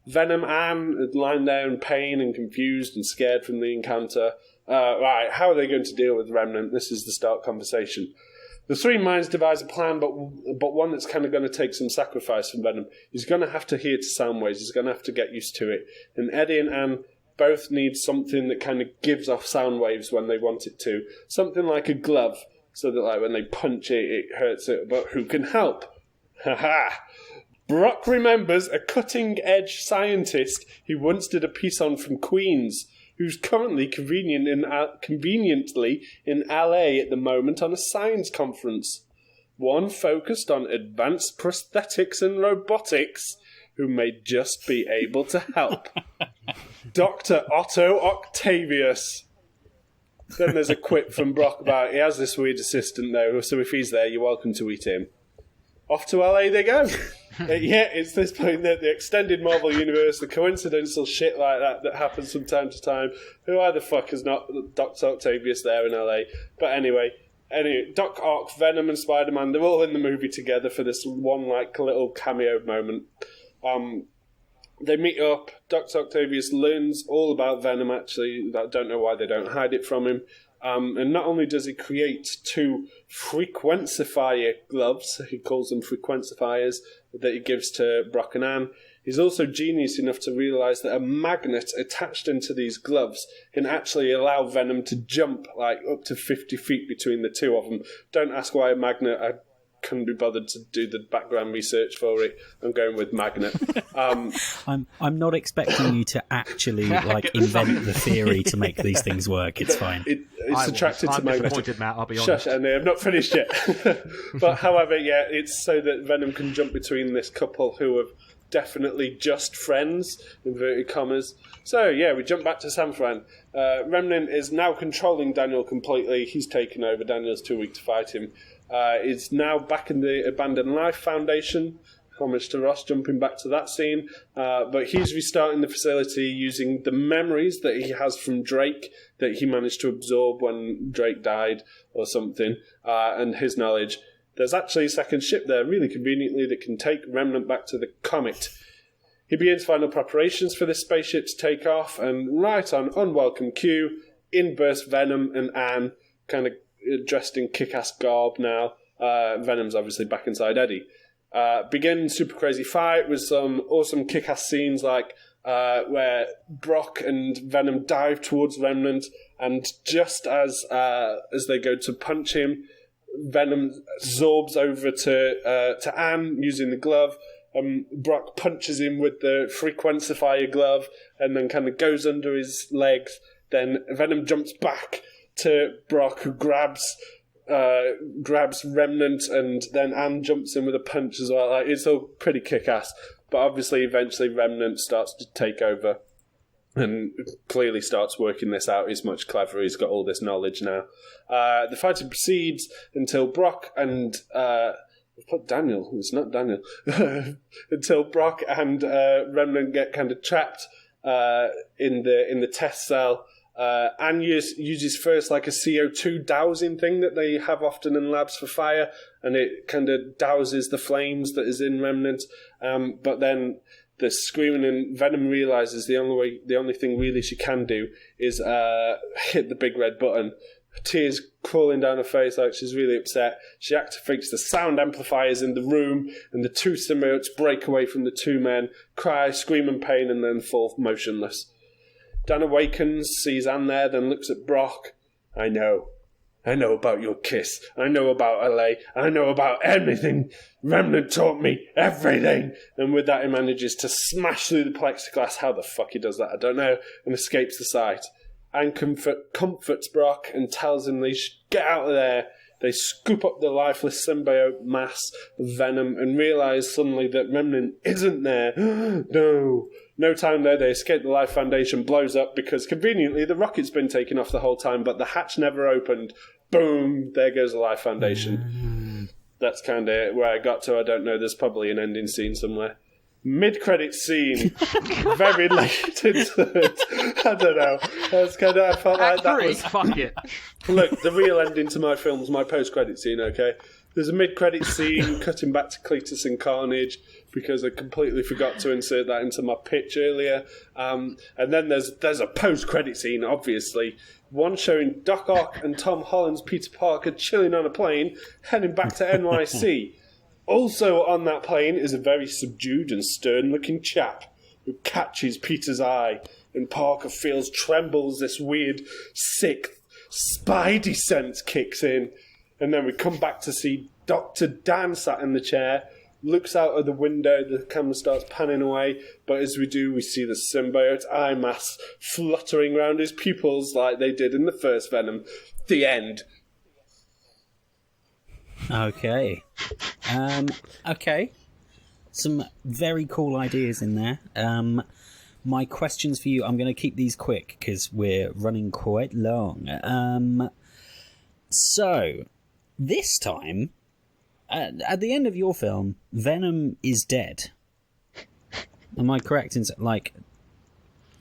Venom and Anne lying there in pain and confused and scared from the encounter. Right, how are they going to deal with Remnant? This is the start conversation. The three minds devise a plan, but one that's kind of going to take some sacrifice from Venom. He's going to have to hear to sound waves. He's going to have to get used to it. And Eddie and Anne both need something that kind of gives off sound waves when they want it to. Something like a glove, so that like when they punch it, it hurts it. But who can help? Haha! Brock remembers a cutting-edge scientist he once did a piece on from Queens, who's currently conveniently in LA at the moment on a science conference. One focused on advanced prosthetics and robotics, who may just be able to help. Dr. Otto Octavius. Then there's a quip from Brock about he has this weird assistant though, so if he's there, you're welcome to eat him. Off to LA they go. It's this point that the extended Marvel universe, the coincidental shit like that happens from time to time. Who the fuck is not Dr. Octavius there in LA? But anyway, Doc Ock, Venom and Spider-Man, they're all in the movie together for this one like little cameo moment. They meet up. Dr. Octavius learns all about Venom, actually. I don't know why they don't hide it from him. And not only does he create 2 frequencifier gloves, he calls them frequencifiers, that he gives to Brock and Anne, he's also genius enough to realise that a magnet attached into these gloves can actually allow Venom to jump like up to 50 feet between the two of them. Don't ask why a magnet couldn't be bothered to do the background research for it. I'm going with magnet.
I'm not expecting you to actually invent the theory to make these things work. It's fine.
It's attracted to magnet.
Disappointed, Matt. I'll be honest.
Shush, Andy, I've not finished yet. But however, yeah, it's so that Venom can jump between this couple who have definitely just friends, inverted commas. So, yeah, we jump back to San Fran. Remnant is now controlling Daniel completely. He's taken over. Daniel's too weak to fight him. Is now back in the Abandoned Life Foundation. Homage to Ross, jumping back to that scene. But he's restarting the facility using the memories that he has from Drake that he managed to absorb when Drake died or something, and his knowledge. There's actually a second ship there, really conveniently, that can take Remnant back to the Comet. He begins final preparations for this spaceship to take off, and right on unwelcome cue, in burst Venom and Anne, kind of dressed in kick-ass garb now. Venom's obviously back inside Eddie. Begin super crazy fight with some awesome kick-ass scenes like where Brock and Venom dive towards Remnant, and just as they go to punch him, Venom zorbs over to Anne using the glove. Brock punches him with the frequencifier glove and then kind of goes under his legs. Then Venom jumps back to Brock, who grabs Remnant, and then Anne jumps in with a punch as well. It's all pretty kick-ass. But obviously, eventually, Remnant starts to take over and clearly starts working this out. He's much cleverer. He's got all this knowledge now. The fighting proceeds until Brock and... put Daniel. It's not Daniel. Until Brock and Remnant get kind of trapped in the test cell. Anne uses first like a CO2 dowsing thing that they have often in labs for fire, and it kind of douses the flames that is in Remnant. But then the screaming, and Venom realizes the only thing really she can do is hit the big red button. Tears crawling down her face like she's really upset. She activates the sound amplifiers in the room, and the two symbiotes break away from the two men, cry, scream in pain, and then fall motionless. Dan awakens, sees Anne there, then looks at Brock. I know about your kiss. I know about LA. I know about everything. Remnant taught me everything. And with that, he manages to smash through the plexiglass. How the fuck he does that, I don't know. And escapes the site. Anne comforts Brock and tells him they should get out of there. They scoop up the lifeless symbiote mass of Venom and realise suddenly that Remnant isn't there. No time there. They escape. The Life Foundation blows up because conveniently the rocket's been taken off the whole time, but the hatch never opened. Boom! There goes the Life Foundation. That's kind of where I got to. I don't know. There's probably an ending scene somewhere. Mid-credit scene, very late into it. I don't know. I felt like that was...
Fuck it.
Look, the real ending to my film's my post-credit scene, okay? There's a mid-credit scene cutting back to Cletus and Carnage because I completely forgot to insert that into my pitch earlier. And then there's a post-credit scene, obviously. One showing Doc Ock and Tom Holland's Peter Parker chilling on a plane, heading back to NYC. Also on that plane is a very subdued and stern-looking chap who catches Peter's eye, and Parker feels trembles. This weird, sick spidey sense kicks in, and then we come back to see Dr. Dan sat in the chair, looks out of the window, the camera starts panning away, but as we do, we see the symbiote eye mass fluttering around his pupils like they did in the first Venom. The end.
Okay. Okay. Some very cool ideas in there. My questions for you, I'm going to keep these quick because we're running quite long. So, this time, at the end of your film, Venom is dead. Am I correct in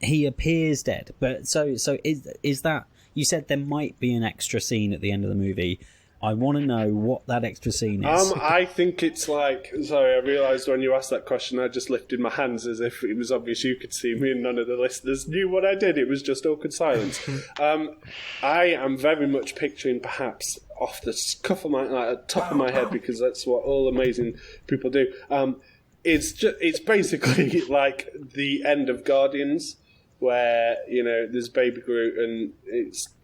he appears dead? But so is that, you said there might be an extra scene at the end of the movie. I want to know what that extra scene is.
I think it's like... Sorry, I realised when you asked that question, I just lifted my hands as if it was obvious you could see me and none of the listeners knew what I did. It was just awkward silence. I am very much picturing, perhaps, off the cuff of my top of my head, because that's what all amazing people do. It's basically like the end of Guardians, where, there's Baby Groot and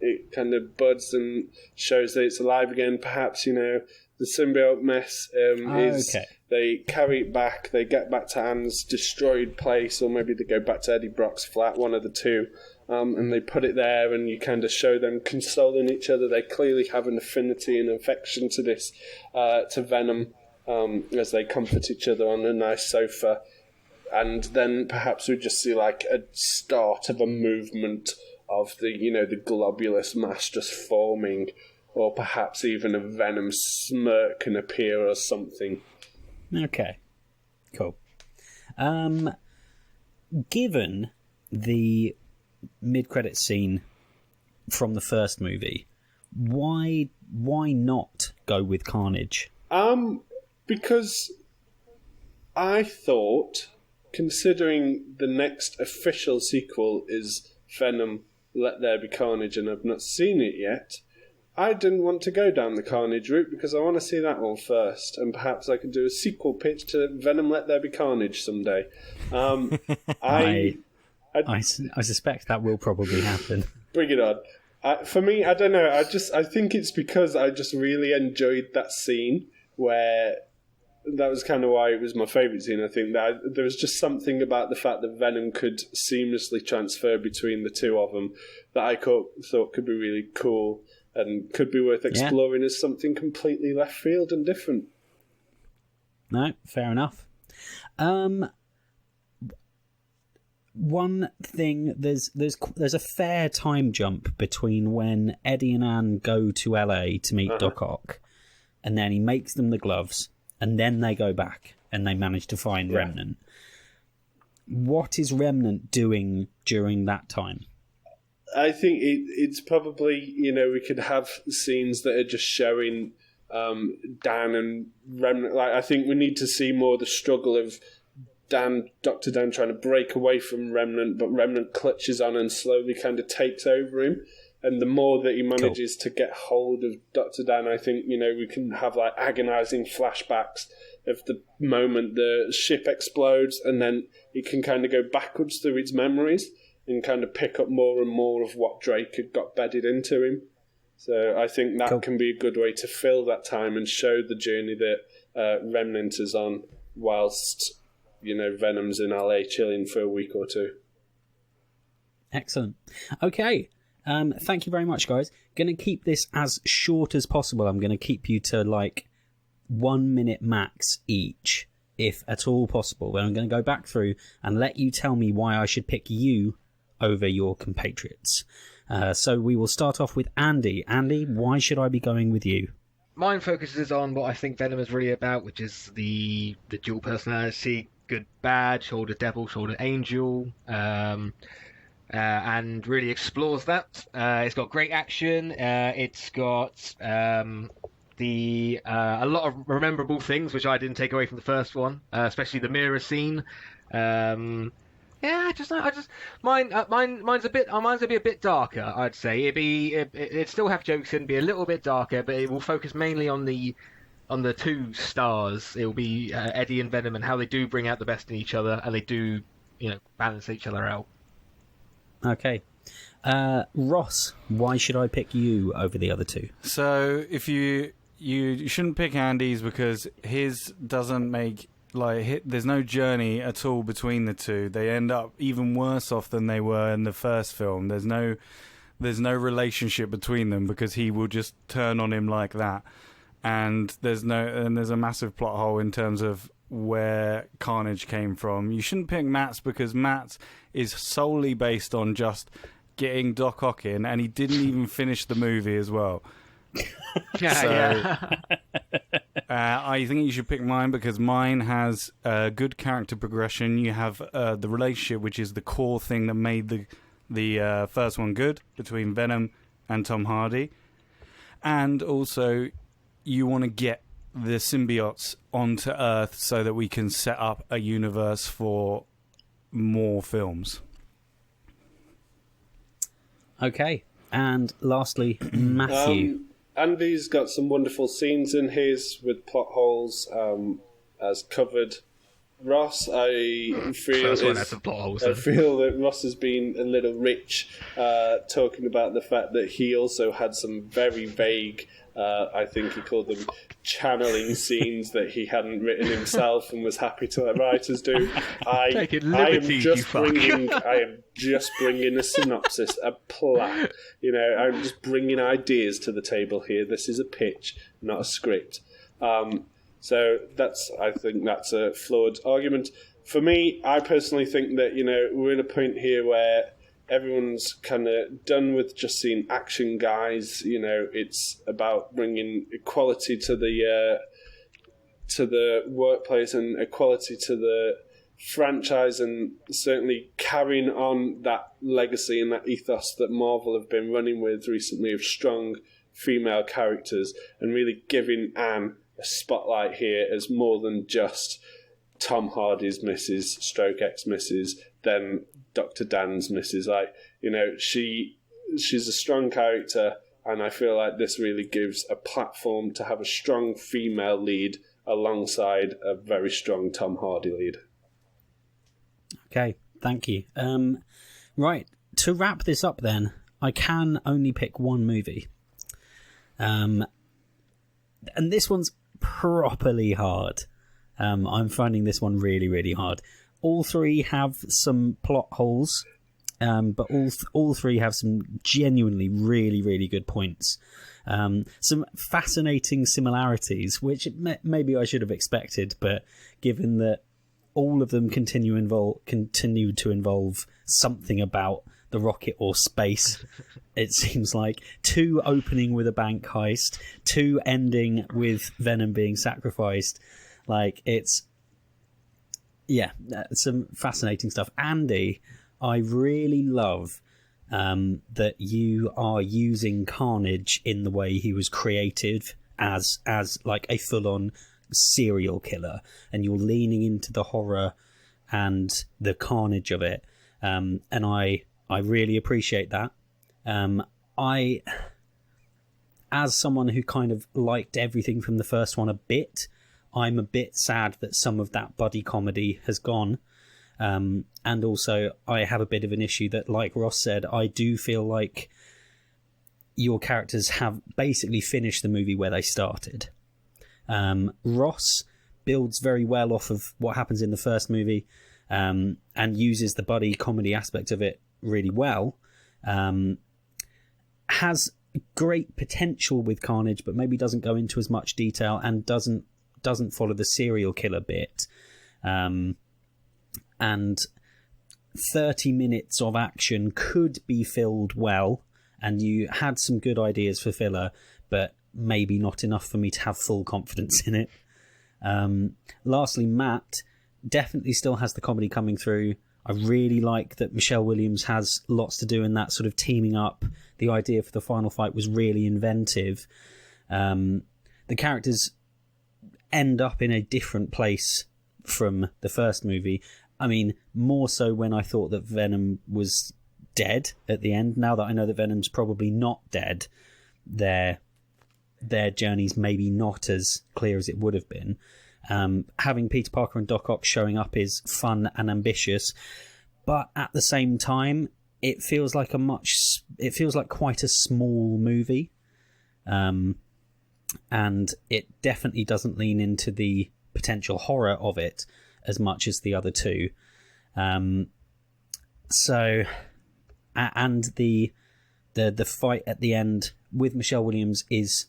it kind of buds and shows that it's alive again. Perhaps, the The symbiote mess is
okay.
they carry it back, they get back to Anne's destroyed place, or maybe they go back to Eddie Brock's flat, one of the two, and they put it there, and you kind of show them consoling each other. They clearly have an affinity and affection to this, to Venom, as they comfort each other on a nice sofa. And then perhaps we just see like a start of a movement of the globulous mass just forming, or perhaps even a Venom smirk can appear or something.
Okay, cool. Given the mid-credit scene from the first movie, why not go with Carnage?
Because I thought, considering the next official sequel is Venom Let There Be Carnage, and I've not seen it yet, I didn't want to go down the Carnage route because I want to see that one first, and perhaps I could do a sequel pitch to Venom Let There Be Carnage someday. I
suspect that will probably happen.
Bring it on. For me, I don't know. I think it's because I just really enjoyed that scene where that was kind of why it was my favourite scene. I think that there was just something about the fact that Venom could seamlessly transfer between the two of them that I thought could be really cool and could be worth exploring as something completely left field and different.
No, fair enough. One thing, there's a fair time jump between when Eddie and Anne go to LA to meet Doc Ock, and then he makes them the gloves, and then they go back and they manage to find Remnant. What is Remnant doing during that time?
I think it's probably, we could have scenes that are just showing Dan and Remnant. Like, I think we need to see more the struggle of Dr. Dan trying to break away from Remnant, but Remnant clutches on and slowly kind of takes over him. And the more that he manages to get hold of Dr. Dan, I think, we can have like agonizing flashbacks of the moment the ship explodes, and then it can kind of go backwards through its memories and kind of pick up more and more of what Drake had got bedded into him. So I think that can be a good way to fill that time and show the journey that Remnant is on whilst, Venom's in LA chilling for a week or two.
Excellent. Okay. Thank you very much, guys. Going to keep this as short as possible. I'm going to keep you to like 1 minute max each, if at all possible. Then I'm going to go back through and let you tell me why I should pick you over your compatriots. So we will start off with Andy. Andy, why should I be going with you?
Mine focuses on what I think Venom is really about, which is the dual personality, good, bad, shoulder devil, shoulder angel, and really explores that. It's got great action. It's got a lot of rememberable things, which I didn't take away from the first one, especially the mirror scene. Mine's a bit. Mine's gonna be a bit darker. I'd say it'd still have jokes and be a little bit darker, but it will focus mainly on the two stars. It will be Eddie and Venom and how they do bring out the best in each other, and they do balance each other out.
Okay. Ross, why should I pick you over the other two?
So if you shouldn't pick Andy's because his doesn't make there's no journey at all between the two. They end up even worse off than they were in the first film. There's no relationship between them because he will just turn on him like that, and there's a massive plot hole in terms of where Carnage came from. You shouldn't pick Matt's because Matt's is solely based on just getting Doc Ock in, and he didn't even finish the movie as well. I think you should pick mine because mine has good character progression. You have the relationship, which is the core thing that made the first one good between Venom and Tom Hardy, and also you want to get the symbiotes onto Earth so that we can set up a universe for more films.
Okay, and lastly, Matthew.
Andy's got some wonderful scenes in his with plot holes, as covered. Ross, I feel that Ross has been a little rich, talking about the fact that he also had some very vague, I think he called them channeling scenes that he hadn't written himself and was happy to let writers do.
Taking
I am
liberties,
just
you fuck.
bringing a synopsis, a plot. I'm just bringing ideas to the table here. This is a pitch, not a script. So I think that's a flawed argument. For me, I personally think that, we're in a point here where everyone's kind of done with just seeing action guys. It's about bringing equality to the workplace and equality to the franchise, and certainly carrying on that legacy and that ethos that Marvel have been running with recently of strong female characters, and really giving Anne a spotlight here as more than just Tom Hardy's Mrs. Stroke X Mrs. then Dr. Dan's Mrs. She's a strong character, and I feel like this really gives a platform to have a strong female lead alongside a very strong Tom Hardy lead.
Okay, thank you. Right, to wrap this up then, I can only pick one movie. And this one's properly hard. I'm finding this one really, really hard. All three have some plot holes, but all three have some genuinely really, really good points. Some fascinating similarities, which maybe I should have expected, but given that all of them continue to involve something about the rocket or space, it seems like. 2 opening with a bank heist, 2 ending with Venom being sacrificed. It's some fascinating stuff. Andy, I really love that you are using Carnage in the way he was created as like a full-on serial killer, and you're leaning into the horror and the carnage of it, and I really appreciate that. I, as someone who kind of liked everything from the first one a bit, I'm a bit sad that some of that buddy comedy has gone. And also, I have a bit of an issue that, like Ross said, I do feel like your characters have basically finished the movie where they started. Ross builds very well off of what happens in the first movie, and uses the buddy comedy aspect of it really well. Has great potential with Carnage, but maybe doesn't go into as much detail and doesn't follow the serial killer bit. And 30 minutes of action could be filled well, and you had some good ideas for filler, but maybe not enough for me to have full confidence in it. Lastly, Matt definitely still has the comedy coming through. I really like that Michelle Williams has lots to do in that sort of teaming up. The idea for the final fight was really inventive. The characters end up in a different place from the first movie. I mean, more so when I thought that Venom was dead at the end. Now that I know that Venom's probably not dead, their journey's maybe not as clear as it would have been. Having Peter Parker and Doc Ock showing up is fun and ambitious, but at the same time, it feels like quite a small movie, and it definitely doesn't lean into the potential horror of it as much as the other two. So, and the fight at the end with Michelle Williams is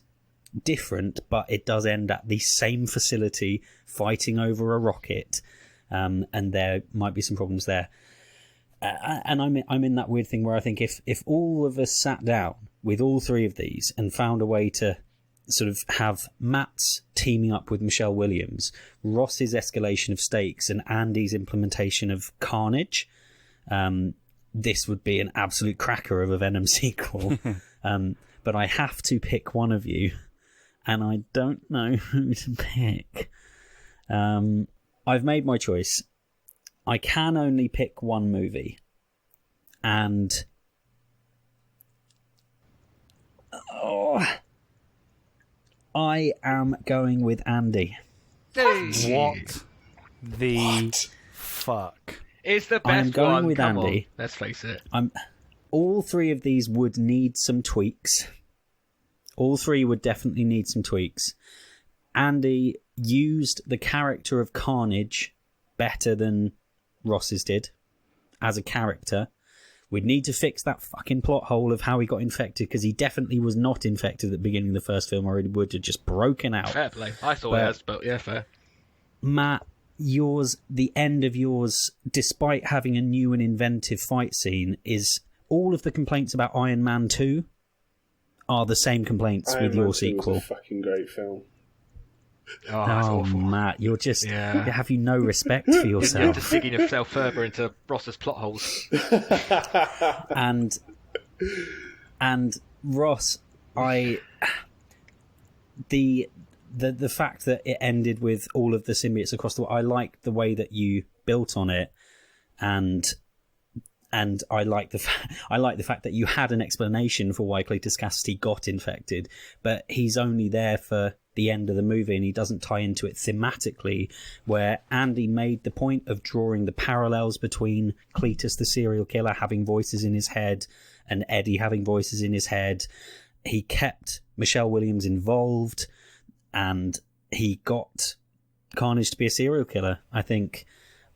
different, but it does end at the same facility fighting over a rocket, and there might be some problems there. And I'm in that weird thing where I think if all of us sat down with all three of these and found a way to sort of have Matt's teaming up with Michelle Williams, Ross's escalation of stakes, and Andy's implementation of Carnage, this would be an absolute cracker of a Venom sequel. But I have to pick one of you, and I don't know who to pick. I've made my choice. I can only pick one movie, and I am going with Andy.
What the fuck?
It's the best
I'm going
one.
with
Come
Andy.
on, let's face it.
All three of these would need some tweaks. All three would definitely need some tweaks. Andy used the character of Carnage better than Ross's did as a character. We'd need to fix that fucking plot hole of how he got infected, because he definitely was not infected at the beginning of the first film, or he would have just broken out.
Fair play. I thought it was, but yeah, fair.
Matt, the end of yours, despite having a new and inventive fight scene, is all of the complaints about Iron Man 2 are the same complaints
Iron
with
Man
your
2
sequel.
was a fucking great film.
Oh, that's awful.
Matt, you're just...
Yeah.
Have you no respect for
You're
yourself?
just digging yourself further into Ross's plot holes.
and Ross, the fact that it ended with all of the symbiotes across the world, I like the way that you built on it, and I like the fact that you had an explanation for why Cletus Cassidy got infected, but he's only there for the end of the movie and he doesn't tie into it thematically, where Andy made the point of drawing the parallels between Cletus the serial killer having voices in his head and Eddie having voices in his head. He kept Michelle Williams involved and he got Carnage to be a serial killer. I think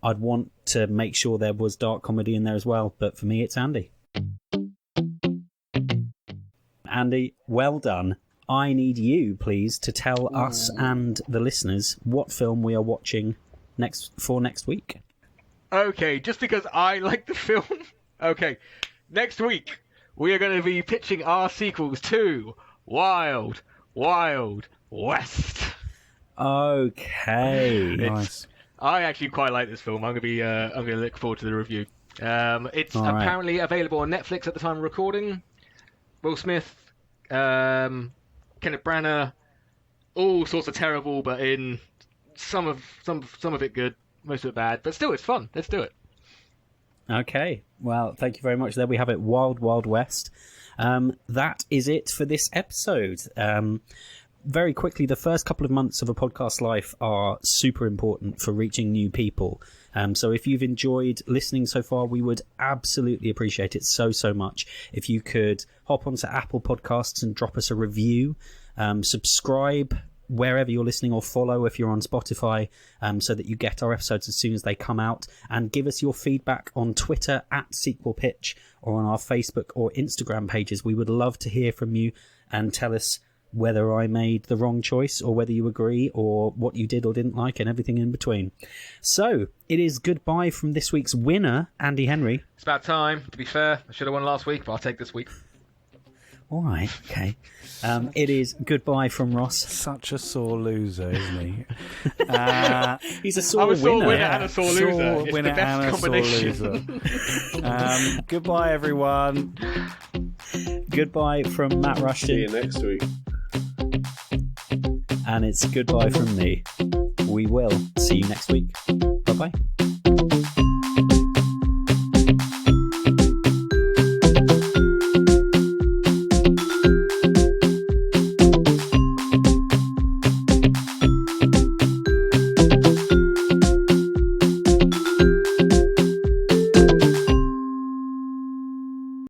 I'd want to make sure there was dark comedy in there as well, but for me it's Andy. Andy, well done. I need you, please, to tell us and the listeners what film we are watching next week.
Okay, just because I like the film. Okay, next week we are going to be pitching our sequels to Wild Wild West.
Okay,
Nice.
I actually quite like this film. I'm going to look forward to the review. It's
All right.
apparently available on Netflix at the time of recording. Will Smith, Kenneth Branagh, all sorts of terrible, but in some of it good, most of it bad. But still, it's fun. Let's do it.
Okay, well, thank you very much. There we have it, Wild Wild West. That is it for this episode. Very quickly, the first couple of months of a podcast life are super important for reaching new people. So if you've enjoyed listening so far, we would absolutely appreciate it so much if you could hop onto Apple Podcasts and drop us a review, subscribe wherever you're listening, or follow if you're on Spotify, so that you get our episodes as soon as they come out, and give us your feedback on Twitter @SequelPitch or on our Facebook or Instagram pages. We would love to hear from you and tell us whether I made the wrong choice or whether you agree, or what you did or didn't like, and everything in between. So it is goodbye from this week's winner, Andy Henry.
It's about time, to be fair. I should have won last week, but I'll take this week.
All right, okay. It is goodbye from Ross.
Such a sore loser, isn't he?
He's a sore
I'm a sore
winner.
winner and a sore loser. It's
winner
the best
and a
combination.
sore loser. Goodbye, everyone.
Goodbye from Matt
See
Rushton.
you next week.
And it's goodbye from me. We will see you next week. Bye-bye.